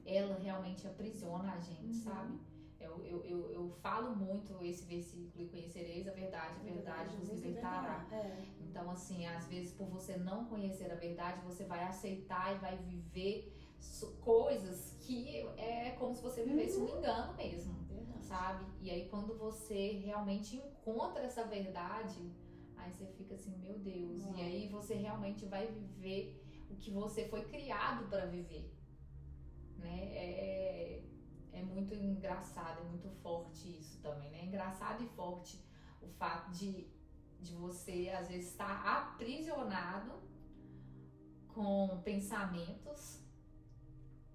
ela realmente aprisiona a gente, sabe? Eu falo muito esse versículo, e conhecereis a verdade vos libertará. Então assim, às vezes por você não conhecer a verdade, você vai aceitar e vai viver coisas que é como se você vivesse um engano mesmo, sabe? E aí quando você realmente encontra essa verdade, aí você fica assim, meu Deus, e aí você realmente vai viver o que você foi criado para viver, né? É muito engraçado, é muito forte isso também, né? Engraçado e forte o fato de você, às vezes, estar aprisionado com pensamentos,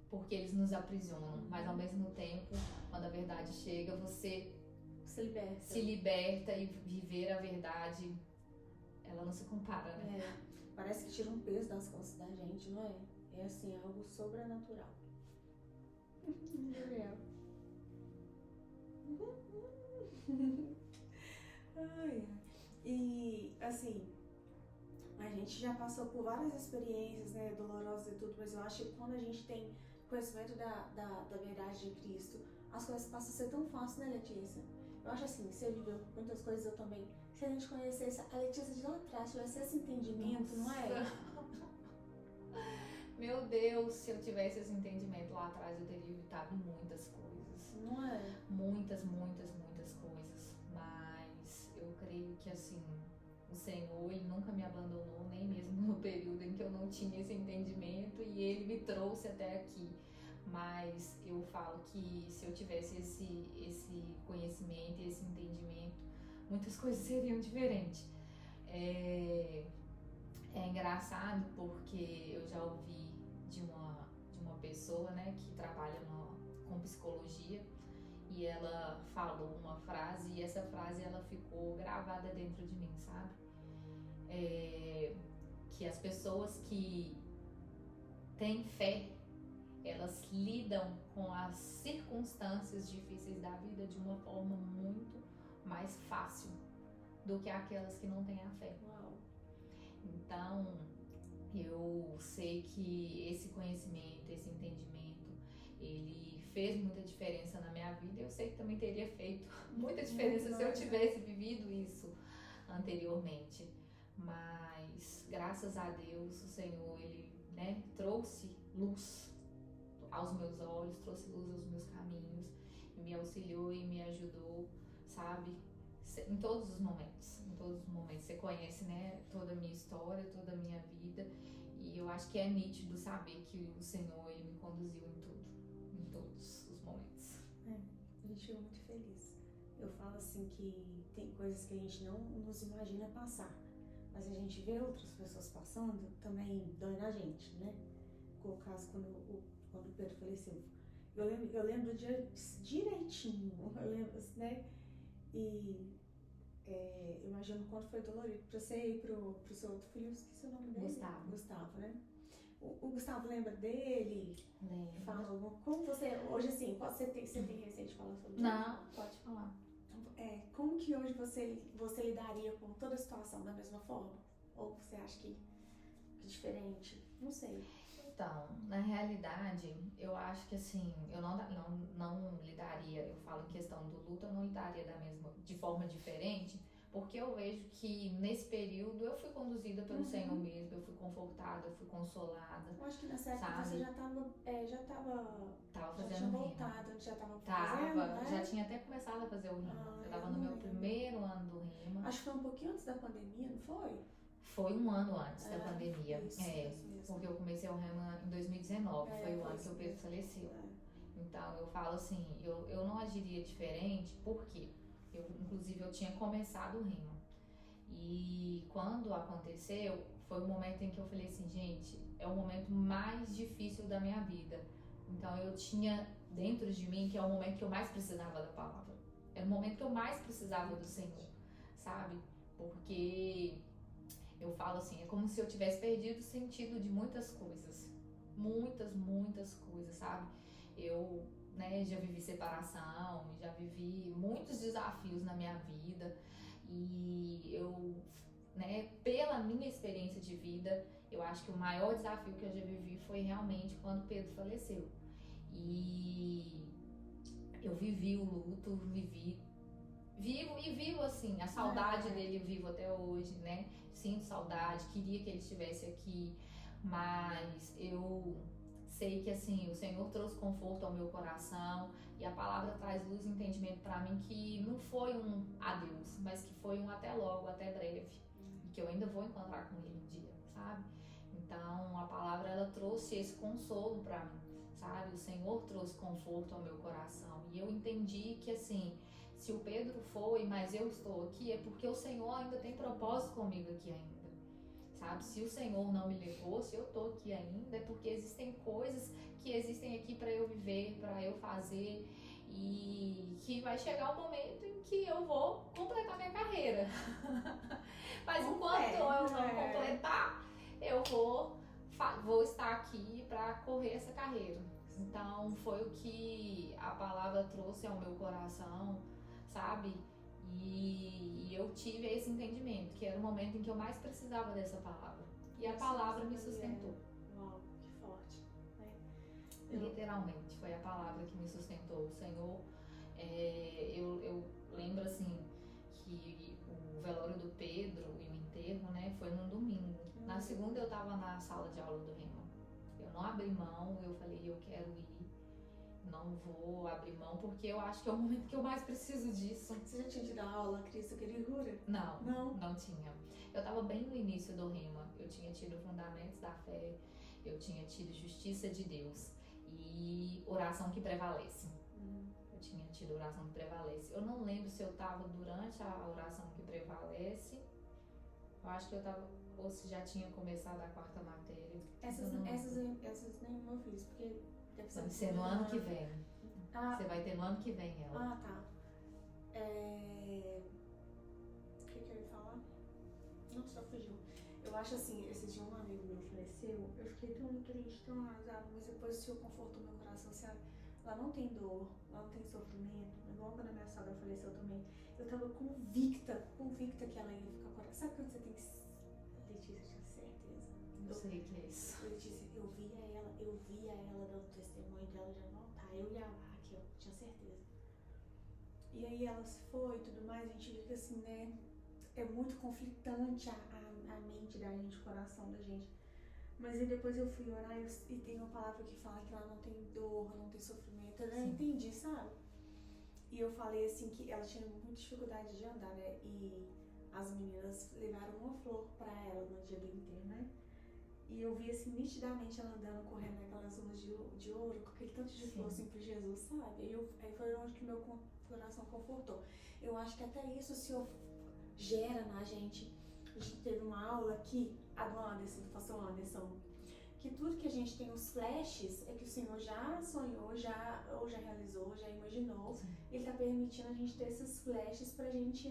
porque eles nos aprisionam, mas ao mesmo tempo, quando a verdade chega, você se liberta e viver a verdade, ela não se compara, né? Parece que tira um peso das costas da gente, não é? É assim, algo sobrenatural. E assim, a gente já passou por várias experiências, né, dolorosas e tudo, mas eu acho que quando a gente tem conhecimento da verdade de Cristo, as coisas passam a ser tão fáceis, né, Letícia? Eu acho assim, você viveu muitas coisas, eu também. Se a gente conhecesse a Letícia de lá atrás, tivesse esse entendimento, não é? Meu Deus, se eu tivesse esse entendimento lá atrás, eu teria evitado muitas coisas. Não é? Muitas coisas. Mas eu creio que assim, o Senhor, Ele nunca me abandonou, nem mesmo no período em que eu não tinha esse entendimento, e Ele me trouxe até aqui. Mas eu falo que se eu tivesse esse conhecimento e esse entendimento, muitas coisas seriam diferentes. É engraçado porque eu já ouvi de uma pessoa, né, que trabalha com psicologia, e ela falou uma frase, e essa frase ela ficou gravada dentro de mim, sabe? Que as pessoas que têm fé, elas lidam com as circunstâncias difíceis da vida de uma forma muito mais fácil do que aquelas que não têm a fé. Uau. Então, eu sei que esse conhecimento, esse entendimento, ele fez muita diferença na minha vida. Eu sei que também teria feito muita diferença se eu tivesse vivido isso anteriormente. Mas, graças a Deus, o Senhor, Ele, né, trouxe luz aos meus olhos, trouxe luz aos meus caminhos, e me auxiliou e me ajudou, sabe? Em todos os momentos, em todos os momentos. Você conhece, né, toda a minha história, toda a minha vida, e eu acho que é nítido saber que o Senhor, Ele me conduziu em tudo, em todos os momentos. A gente fica muito feliz. Eu falo assim que tem coisas que a gente não nos imagina passar, mas a gente vê outras pessoas passando, também dói na gente, né? Com o caso quando o Pedro faleceu. Eu lembro direitinho, eu lembro, né? E eu imagino o quanto foi dolorido pra você e pro seu outro filho, esqueci o nome dele. Gustavo, né? O Gustavo lembra dele? Lembra. Fala, como você, hoje assim, você tem receio de falar sobre isso? Não, pode falar. Como que hoje você lidaria com toda a situação da mesma forma? Ou você acha que é diferente? Não sei. Então, na realidade, eu acho que assim, eu não lidaria, eu falo em questão do luto, eu não lidaria de forma diferente, porque eu vejo que nesse período eu fui conduzida pelo Senhor mesmo, eu fui confortada, eu fui consolada. Eu acho que nessa época você já tava fazendo tinha remo. Voltado, já tava fazendo, né? Já tinha até começado a fazer o remo. Eu tava no meu primeiro ano do remo. Acho que foi um pouquinho antes da pandemia, não foi? Foi um ano antes da pandemia. Isso porque eu comecei o remo em 2019, foi o ano que o Pedro faleceu. Então eu falo assim, eu não agiria diferente, porque inclusive eu tinha começado o remo. E quando aconteceu, foi o momento em que eu falei assim, gente, é o momento mais difícil da minha vida. Então eu tinha dentro de mim que é o momento que eu mais precisava da palavra. Era o momento que eu mais precisava do Senhor, sabe? Porque eu falo assim, é como se eu tivesse perdido o sentido de muitas coisas. Muitas coisas, sabe? Eu, né, já vivi separação, já vivi muitos desafios na minha vida. E eu, né, pela minha experiência de vida, eu acho que o maior desafio que eu já vivi foi realmente quando Pedro faleceu. E eu vivi o luto, vivo assim, a saudade dele vivo até hoje, né? Sinto saudade, queria que ele estivesse aqui, mas eu sei que assim, o Senhor trouxe conforto ao meu coração e a palavra traz luz e entendimento para mim que não foi um adeus, mas que foi um até logo, até breve, e que eu ainda vou encontrar com ele um dia, sabe? Então a palavra ela trouxe esse consolo para mim, sabe? O Senhor trouxe conforto ao meu coração e eu entendi que assim, se o Pedro foi, mas eu estou aqui, é porque o Senhor ainda tem propósito comigo aqui ainda. Sabe? Se o Senhor não me levou, se eu tô aqui ainda, é porque existem coisas que existem aqui para eu viver, para eu fazer, e que vai chegar o momento em que eu vou completar minha carreira. Mas enquanto eu não completar, eu vou estar aqui para correr essa carreira. Então foi o que a palavra trouxe ao meu coração, sabe? E eu tive esse entendimento, que era o momento em que eu mais precisava dessa palavra. E a palavra me sustentou. Uau, que forte. Literalmente, foi a palavra que me sustentou. O Senhor, eu lembro assim, que o velório do Pedro e o enterro, né, foi num domingo. Na segunda eu tava na sala de aula do remo. Eu não abri mão, eu falei, eu quero ir. Não vou abrir mão, porque eu acho que é o momento que eu mais preciso disso. Você já tinha tido aula, Cristo Querigura? Não tinha. Eu tava bem no início do rema. Eu tinha tido fundamentos da fé, eu tinha tido justiça de Deus e oração que prevalece. Eu tinha tido oração que prevalece. Eu não lembro se eu tava durante a oração que prevalece. Eu acho que eu tava, ou se já tinha começado a quarta matéria. Essas nenhuma eu fiz, porque deve ser no ano que vem. Você vai ter no ano que vem ela. Ah, tá. O que eu ia falar? Nossa, fugiu. Eu acho assim, esse dia um amigo meu faleceu, eu fiquei tão triste, tão arrasada, mas depois o Senhor confortou meu coração, sabe? Lá não tem dor, lá não tem sofrimento, igual quando a minha sogra faleceu também. Eu tava convicta que ela ia ficar curada. Sabe quando você tem que... Letícia, eu tinha certeza. Eu sei que é isso. Letícia, eu via ela dando testemunho dela já voltar, eu e a Vaque, eu tinha certeza. E aí ela se foi e tudo mais, a gente fica assim, né? É muito conflitante a mente da gente, o coração da gente. Mas aí depois eu fui orar e tem uma palavra que fala que ela não tem dor, não tem sofrimento. Eu não entendi, sabe? E eu falei assim que ela tinha muita dificuldade de andar, né? E as meninas levaram uma flor pra ela no dia do enterro, né? E eu vi assim nitidamente ela andando, correndo naquelas ruas de ouro, com aquele tanto de flor assim pro Jesus, sabe? Aí foi onde que meu coração confortou. Eu acho que até isso o Senhor gera na gente. A gente teve uma aula aqui, a do Anderson, do pastor Anderson, que tudo que a gente tem, os flashes, é que o Senhor já sonhou, ou já realizou, já imaginou. Sim. Ele tá permitindo a gente ter esses flashes pra gente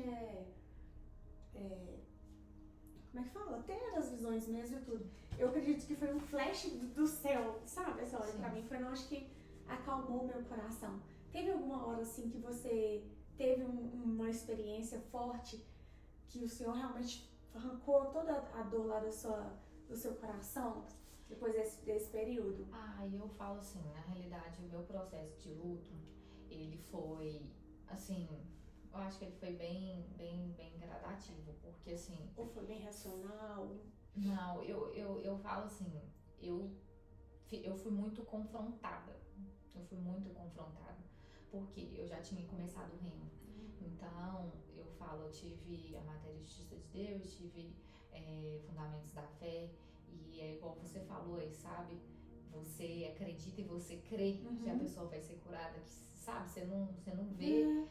como é que fala? Ter as visões mesmo e tudo. Eu acredito que foi um flash do céu, sabe? Essa hora pra mim foi, não, acho que acalmou meu coração. Teve alguma hora assim que você teve uma experiência forte que o Senhor realmente arrancou toda a dor lá do seu coração depois desse período? Eu falo assim, na realidade o meu processo de luto, ele foi, assim, eu acho que ele foi bem gradativo, porque assim... Ou foi bem racional? Não, eu falo assim, eu fui muito confrontada, porque eu já tinha começado o remo. Então, eu falo, eu tive a matéria de Justiça de Deus, tive Fundamentos da Fé, e é igual você falou aí, sabe? Você acredita e você crê que a pessoa vai ser curada, que, sabe? Você não vê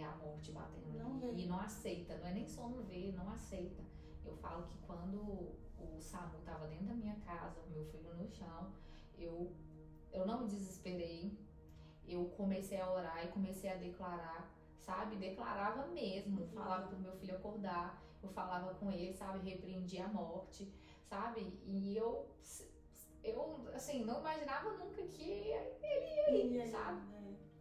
a morte batendo não vê. E não aceita, não é nem só não ver, não aceita. Eu falo que quando o SAMU tava dentro da minha casa, o meu filho no chão, eu não me desesperei, eu comecei a orar e comecei a declarar, sabe? Declarava mesmo, falava pro meu filho acordar, eu falava com ele, sabe? Repreendia a morte, sabe? E eu assim, não imaginava nunca que ele ia ir, sabe?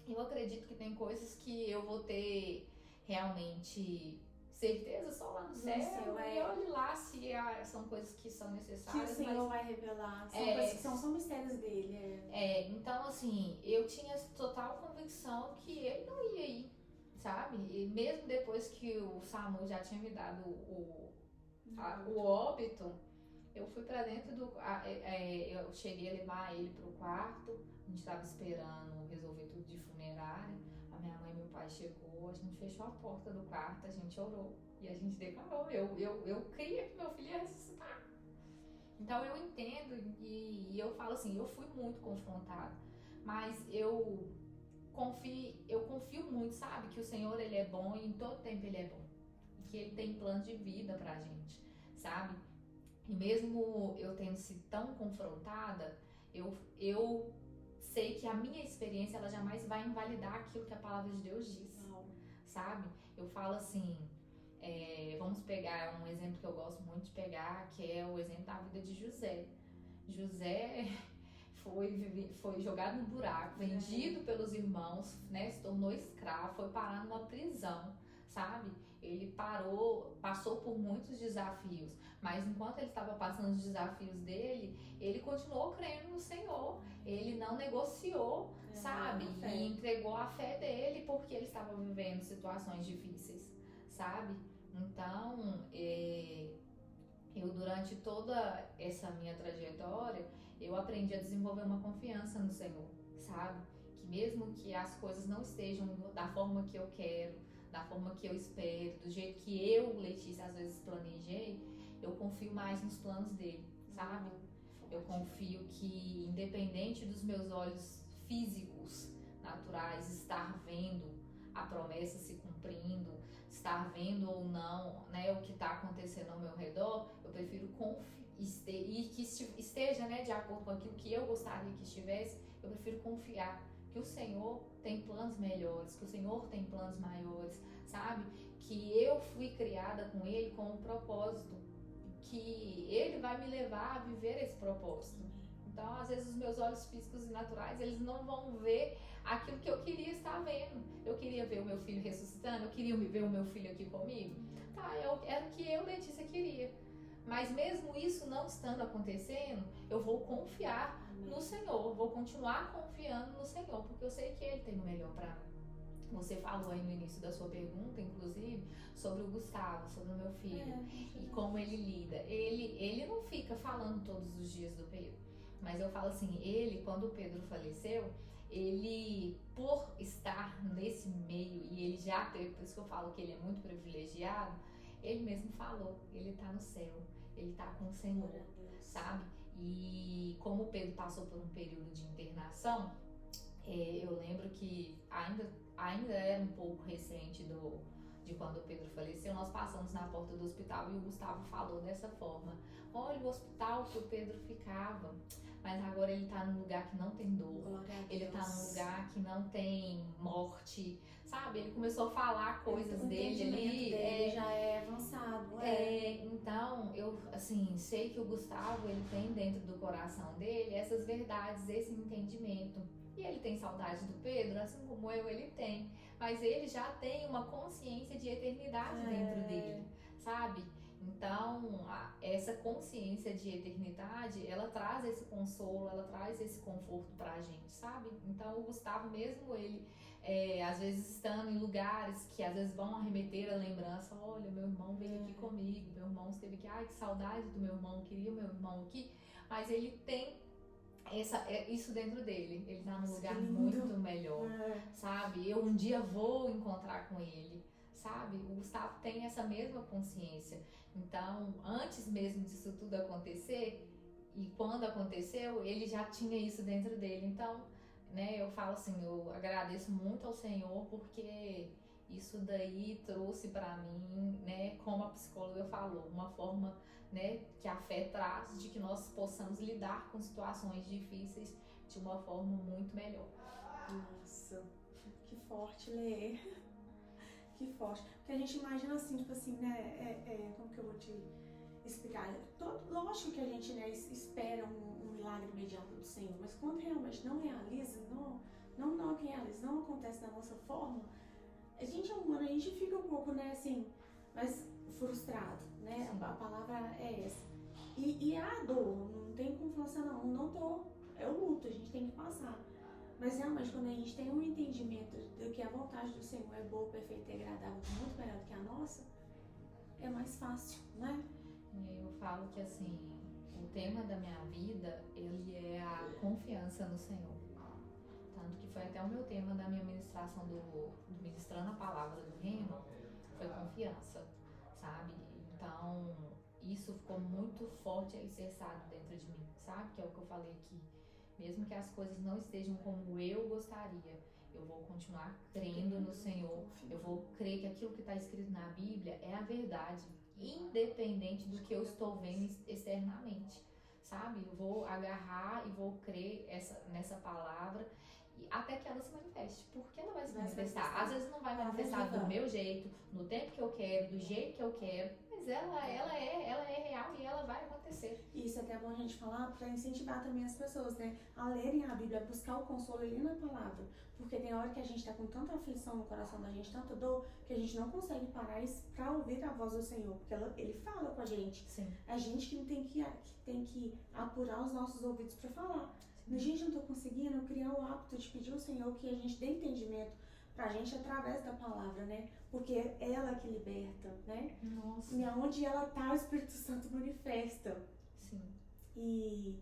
Eu acredito que tem coisas que eu vou ter realmente certeza só lá no céu. E olhe lá se são coisas que são necessárias. Que o Senhor vai revelar. São coisas que são mistérios dele. Então assim, eu tinha total convicção que ele não ia ir, sabe? E mesmo depois que o SAMU já tinha me dado o óbito, eu fui pra dentro eu cheguei a levar ele pro quarto, a gente tava esperando resolver tudo de funerária. A minha mãe e meu pai chegou, a gente fechou a porta do quarto, a gente orou e a gente declarou. Eu cria que meu filho ia ressuscitar. Então eu entendo e eu falo assim, eu fui muito confrontada, mas eu confio muito, sabe? Que o Senhor, ele é bom e em todo tempo ele é bom. E que ele tem plano de vida pra gente, sabe? E mesmo eu tendo sido tão confrontada, eu sei que a minha experiência, ela jamais vai invalidar aquilo que a palavra de Deus diz, sabe? Eu falo assim, vamos pegar um exemplo que eu gosto muito de pegar, que é o exemplo da vida de José. José foi jogado no buraco, vendido pelos irmãos, né? Se tornou escravo, foi parar numa prisão, sabe? Ele passou por muitos desafios, mas enquanto ele estava passando os desafios dele, ele continuou crendo no Senhor, ele não negociou, sabe? E entregou a fé dele porque ele estava vivendo situações difíceis, sabe? Então, eu durante toda essa minha trajetória, eu aprendi a desenvolver uma confiança no Senhor, sabe? Que mesmo que as coisas não estejam da forma que eu quero, da forma que eu espero, do jeito que eu, Letícia, às vezes planejei, eu confio mais nos planos dele, sabe? Eu confio que, independente dos meus olhos físicos, naturais, estar vendo a promessa se cumprindo, estar vendo ou não, né, o que está acontecendo ao meu redor, eu prefiro e que esteja, né, de acordo com aquilo que eu gostaria que estivesse, eu prefiro confiar que o Senhor tem planos melhores, que o Senhor tem planos maiores, sabe? Que eu fui criada com Ele com um propósito que Ele vai me levar a viver esse propósito. Então, às vezes, os meus olhos físicos e naturais, eles não vão ver aquilo que eu queria estar vendo. Eu queria ver o meu filho ressuscitando, eu queria ver o meu filho aqui comigo. Tá, era o que eu, Letícia, queria. Mas mesmo isso não estando acontecendo, eu vou confiar no Senhor, vou continuar confiando no Senhor, porque eu sei que Ele tem o melhor para mim. Você falou aí no início da sua pergunta, inclusive, sobre o Gustavo, sobre o meu filho, e como ele lida. Ele não fica falando todos os dias do Pedro, mas eu falo assim, ele, quando o Pedro faleceu, ele, por estar nesse meio, e ele já teve, por isso que eu falo que ele é muito privilegiado, ele mesmo falou, ele tá no céu, ele tá com o Senhor, sabe? E como o Pedro passou por um período de internação, eu lembro que ainda era um pouco recente de quando o Pedro faleceu, nós passamos na porta do hospital e o Gustavo falou dessa forma: olha o hospital que o Pedro ficava, mas agora ele tá num lugar que não tem dor, ele tá num lugar que não tem morte, sabe? Ele começou a falar coisas dele ali. Dele já é avançado. Então, eu, assim, sei que o Gustavo, ele tem dentro do coração dele essas verdades, esse entendimento. E ele tem saudade do Pedro, assim como ele tem. Mas ele já tem uma consciência de eternidade dentro dele, sabe? Então, essa consciência de eternidade, ela traz esse consolo, ela traz esse conforto pra gente, sabe? Então, o Gustavo, mesmo ele, às vezes estando em lugares que às vezes vão arremeter a lembrança, olha, meu irmão veio aqui comigo, meu irmão esteve aqui, ai, que saudade do meu irmão, queria o meu irmão aqui. Mas ele tem isso dentro dele, ele tá num lugar muito melhor, sabe? Eu um dia vou encontrar com ele, sabe? O Gustavo tem essa mesma consciência. Então, antes mesmo disso tudo acontecer, e quando aconteceu, ele já tinha isso dentro dele. Então, né, eu falo assim, eu agradeço muito ao Senhor, porque isso daí trouxe pra mim, né, como a psicóloga falou, uma forma, né, que a fé traz de que nós possamos lidar com situações difíceis de uma forma muito melhor. Nossa, que forte, Lê. Que forte. Porque a gente imagina assim, tipo assim, né, como que eu vou te explicar? Lógico que a gente, né, espera um milagre imediato do Senhor, mas quando realmente não realiza, não acontece da nossa forma, a gente é humano, a gente fica um pouco, né, assim, mas frustrado, né? A palavra é essa. E a dor, não tem como falar assim, não tô, é o luto, a gente tem que passar. Mas realmente, quando a gente tem um entendimento de que a vontade do Senhor é boa, perfeita e agradável, muito melhor do que a nossa, é mais fácil, né? Eu falo que, assim, o tema da minha vida, ele é a confiança no Senhor. Tanto que foi até o meu tema da minha ministração do Ministrando a Palavra do Rema, foi confiança, sabe? Então, isso ficou muito forte alicerçado dentro de mim, sabe? Que é o que eu falei aqui. Mesmo que as coisas não estejam como eu gostaria, eu vou continuar crendo no Senhor. Eu vou crer que aquilo que está escrito na Bíblia é a verdade, independente do que eu estou vendo externamente, sabe? Eu vou agarrar e vou crer nessa palavra, e até que ela se manifeste. Porque ela vai se manifestar. Às vezes não vai manifestar do meu jeito, no tempo que eu quero, do jeito que eu quero, mas ela é real e ela vai acontecer. Isso é até bom a gente falar para incentivar também as pessoas, né, a lerem a Bíblia, a buscar o consolo ali na palavra, porque tem hora que a gente tá com tanta aflição no coração da gente, tanta dor, que a gente não consegue parar para ouvir a voz do Senhor, porque ele fala com a gente. Sim. A gente que tem que apurar os nossos ouvidos para falar. A gente não tá conseguindo criar o hábito de pedir ao Senhor que a gente dê entendimento pra gente através da palavra, né? Porque é ela que liberta, né? Nossa. E onde ela tá, o Espírito Santo manifesta. Sim. E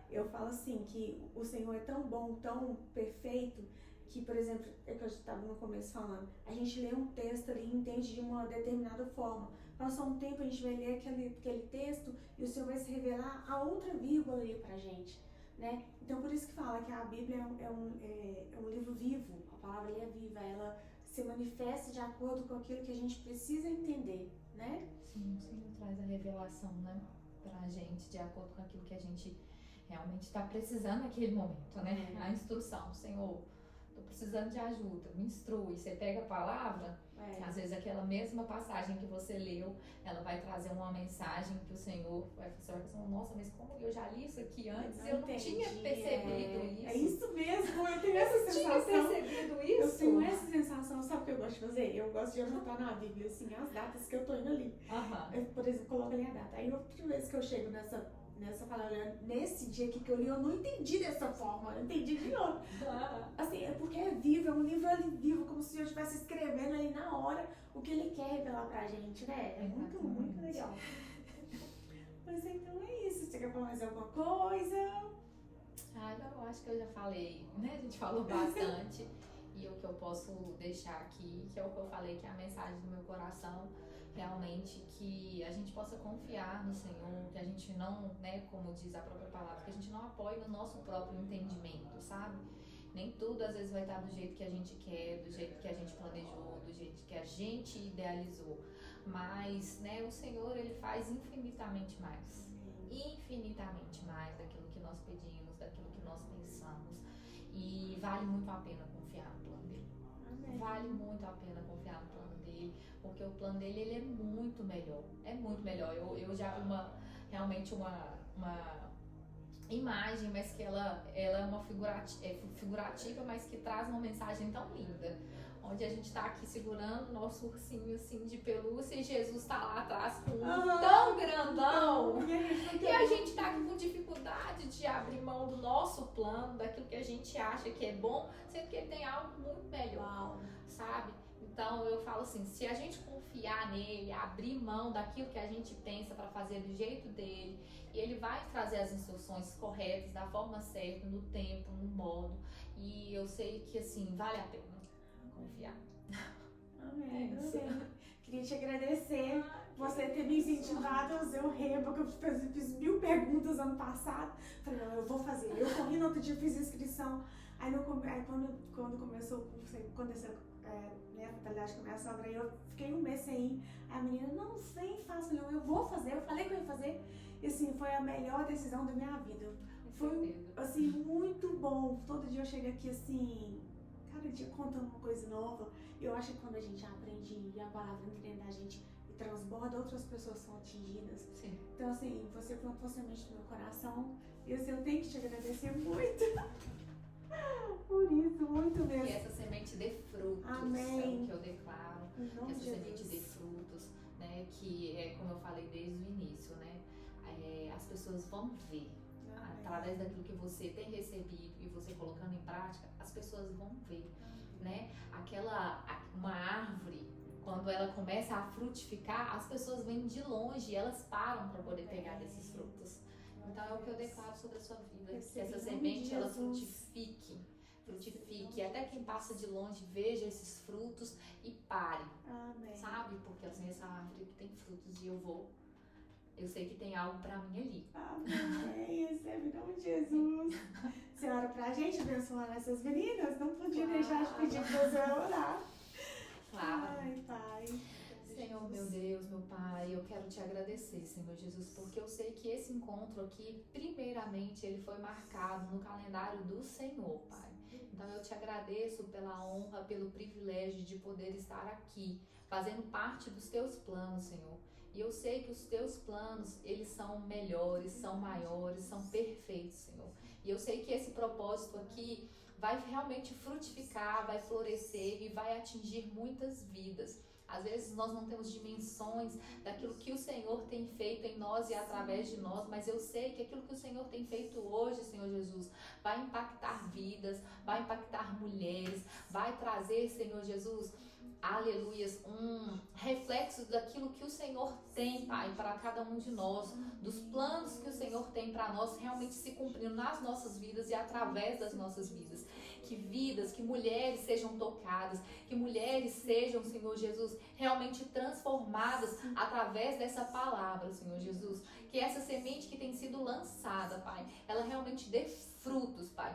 eu falo assim, que o Senhor é tão bom, tão perfeito, que, por exemplo, é que eu estava no começo falando, a gente lê um texto ali e entende de uma determinada forma. Passou um tempo, a gente vai ler aquele texto e o Senhor vai se revelar a outra vírgula ali pra gente, né? Então, por isso que fala que a Bíblia é um livro vivo, a palavra ali é viva, ela se manifesta de acordo com aquilo que a gente precisa entender, né? Sim, o Senhor traz a revelação, né, pra gente, de acordo com aquilo que a gente realmente está precisando naquele momento, né? A instrução, Senhor, tô precisando de ajuda, me instrui. Você pega a palavra, às vezes aquela mesma passagem que você leu, ela vai trazer uma mensagem que o Senhor vai falar, nossa, mas como eu já li isso aqui antes, eu não tinha percebido isso. É isso mesmo, eu tenho essa sensação. Eu tinha percebido isso. Eu tenho essa sensação, sabe o que eu gosto de fazer? Eu gosto de anotar na Bíblia, assim, as datas que eu tô indo ali. Eu, por exemplo, coloco ali a data. Aí outra vez que eu chego nessa palavra, nesse dia aqui que eu li, eu não entendi dessa forma, eu entendi de novo. Assim, é porque é vivo, é um livro ali vivo, como se eu estivesse escrevendo ali na hora o que ele quer revelar pra gente, né? É muito, muito legal. Mas então é isso. Você quer falar mais alguma coisa? Eu acho que eu já falei, né? A gente falou bastante. E o que eu posso deixar aqui, que é o que eu falei, que é a mensagem do meu coração, realmente, que a gente possa confiar no Senhor, que a gente não, né, como diz a própria palavra, que a gente não apoie no nosso próprio entendimento, sabe? Nem tudo às vezes vai estar do jeito que a gente quer, do jeito que a gente planejou, do jeito que a gente idealizou. Mas, né, o Senhor, ele faz infinitamente mais daquilo que nós pedimos, daquilo que nós pensamos. E vale muito a pena confiar no plano dele. Amém. Vale muito a pena confiar no plano dele, porque o plano dele, ele é muito melhor. É muito melhor. Eu já vi realmente uma imagem, mas que ela é uma figurativa, mas que traz uma mensagem tão linda. Onde a gente tá aqui segurando o nosso ursinho assim de pelúcia e Jesus tá lá atrás com um tão grandão. E a gente tá aqui com dificuldade de abrir mão do nosso plano, daquilo que a gente acha que é bom, sendo que ele tem algo muito melhor, sabe? Então eu falo assim, se a gente confiar nele, abrir mão daquilo que a gente pensa para fazer do jeito dele, e ele vai trazer as instruções corretas, da forma certa, no tempo, no modo, e eu sei que assim, vale a pena confiar. Amém. Queria te agradecer você ter me incentivado a fazer o rema, que eu fiz 1000 perguntas ano passado. Falei, não, eu vou fazer. Eu corri no outro dia, fiz inscrição. Aí quando começou, né, a fatalidade com a minha sogra, eu fiquei um mês sem ir. A menina, não vem, faça, não, eu vou fazer. Eu falei que eu ia fazer. E assim, foi a melhor decisão da minha vida. Foi, assim, muito bom. Todo dia eu chego aqui, assim, cada dia contando uma coisa nova. Eu acho que quando a gente aprende a palavra dentro da gente e transborda, outras pessoas são atingidas. Sim. Então, assim, você plantou semente no meu coração. E assim, eu tenho que te agradecer muito. Por isso, muito mesmo. Que essa semente dê frutos. Amém. É o que eu declaro. Que essa semente dê frutos, né? Que é como eu falei desde o início, né? As pessoas vão ver. Através daquilo que você tem recebido e você colocando em prática, as pessoas vão ver, né? Uma árvore, quando ela começa a frutificar, as pessoas vêm de longe e elas param para poder pegar desses frutos. Então é o que eu declaro sobre a sua vida, que essa semente ela frutifique, até quem passa de longe veja esses frutos e pare, sabe? Porque assim, essa árvore tem frutos e eu sei que tem algo pra mim ali. Amém. Recebe em nome de Jesus. Você ora pra gente abençoar essas meninas? Não podia deixar de pedir pra você orar. Claro. Ai, Pai. Senhor, meu Deus, meu Pai, eu quero te agradecer, Senhor Jesus, porque eu sei que esse encontro aqui, primeiramente, ele foi marcado no calendário do Senhor, Pai. Então eu te agradeço pela honra, pelo privilégio de poder estar aqui, fazendo parte dos teus planos, Senhor. E eu sei que os teus planos, eles são melhores, são maiores, são perfeitos, Senhor. E eu sei que esse propósito aqui vai realmente frutificar, vai florescer e vai atingir muitas vidas. Às vezes nós não temos dimensões daquilo que o Senhor tem feito em nós e através de nós, mas eu sei que aquilo que o Senhor tem feito hoje, Senhor Jesus, vai impactar vidas, vai impactar mulheres, vai trazer, Senhor Jesus, aleluias, um reflexo daquilo que o Senhor tem, Pai, para cada um de nós, dos planos que o Senhor tem para nós realmente se cumprindo nas nossas vidas e através das nossas vidas. Que mulheres sejam tocadas, que mulheres sejam, Senhor Jesus, realmente transformadas através dessa palavra, Senhor Jesus. Que essa semente que tem sido lançada, Pai, ela realmente dê frutos, Pai.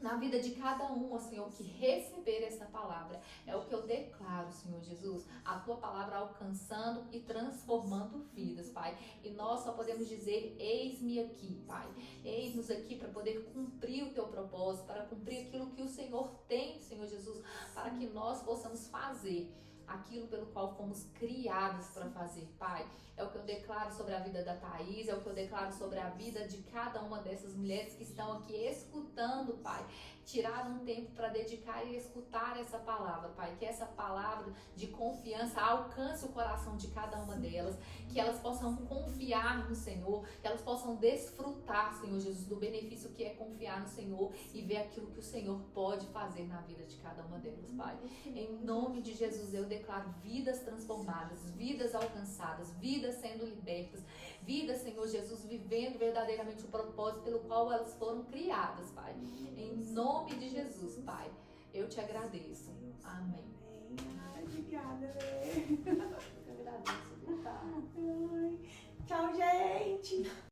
na vida de cada um, ó Senhor, que receber essa palavra. É o que eu declaro, Senhor Jesus, a tua palavra alcançando e transformando vidas, Pai. E nós só podemos dizer, eis-me aqui, Pai. Eis-nos aqui para poder cumprir o teu propósito, para cumprir aquilo que o Senhor tem, Senhor Jesus, para que nós possamos fazer aquilo pelo qual fomos criados para fazer, Pai. É o que eu declaro sobre a vida da Thaís, é o que eu declaro sobre a vida de cada uma dessas mulheres que estão aqui escutando, Pai. Tirar um tempo para dedicar e escutar essa palavra, Pai. Que essa palavra de confiança alcance o coração de cada uma delas, que elas possam confiar no Senhor, que elas possam desfrutar, Senhor Jesus, do benefício que é confiar no Senhor e ver aquilo que o Senhor pode fazer na vida de cada uma delas, Pai. Em nome de Jesus, eu declaro vidas transformadas, vidas alcançadas, vidas sendo libertas, vidas, Senhor Jesus, vivendo verdadeiramente o propósito pelo qual elas foram criadas, Pai. Em nome de Jesus, Pai, eu te agradeço. Amém. Ai, obrigada, Lê. Eu agradeço, tá? Tchau, gente.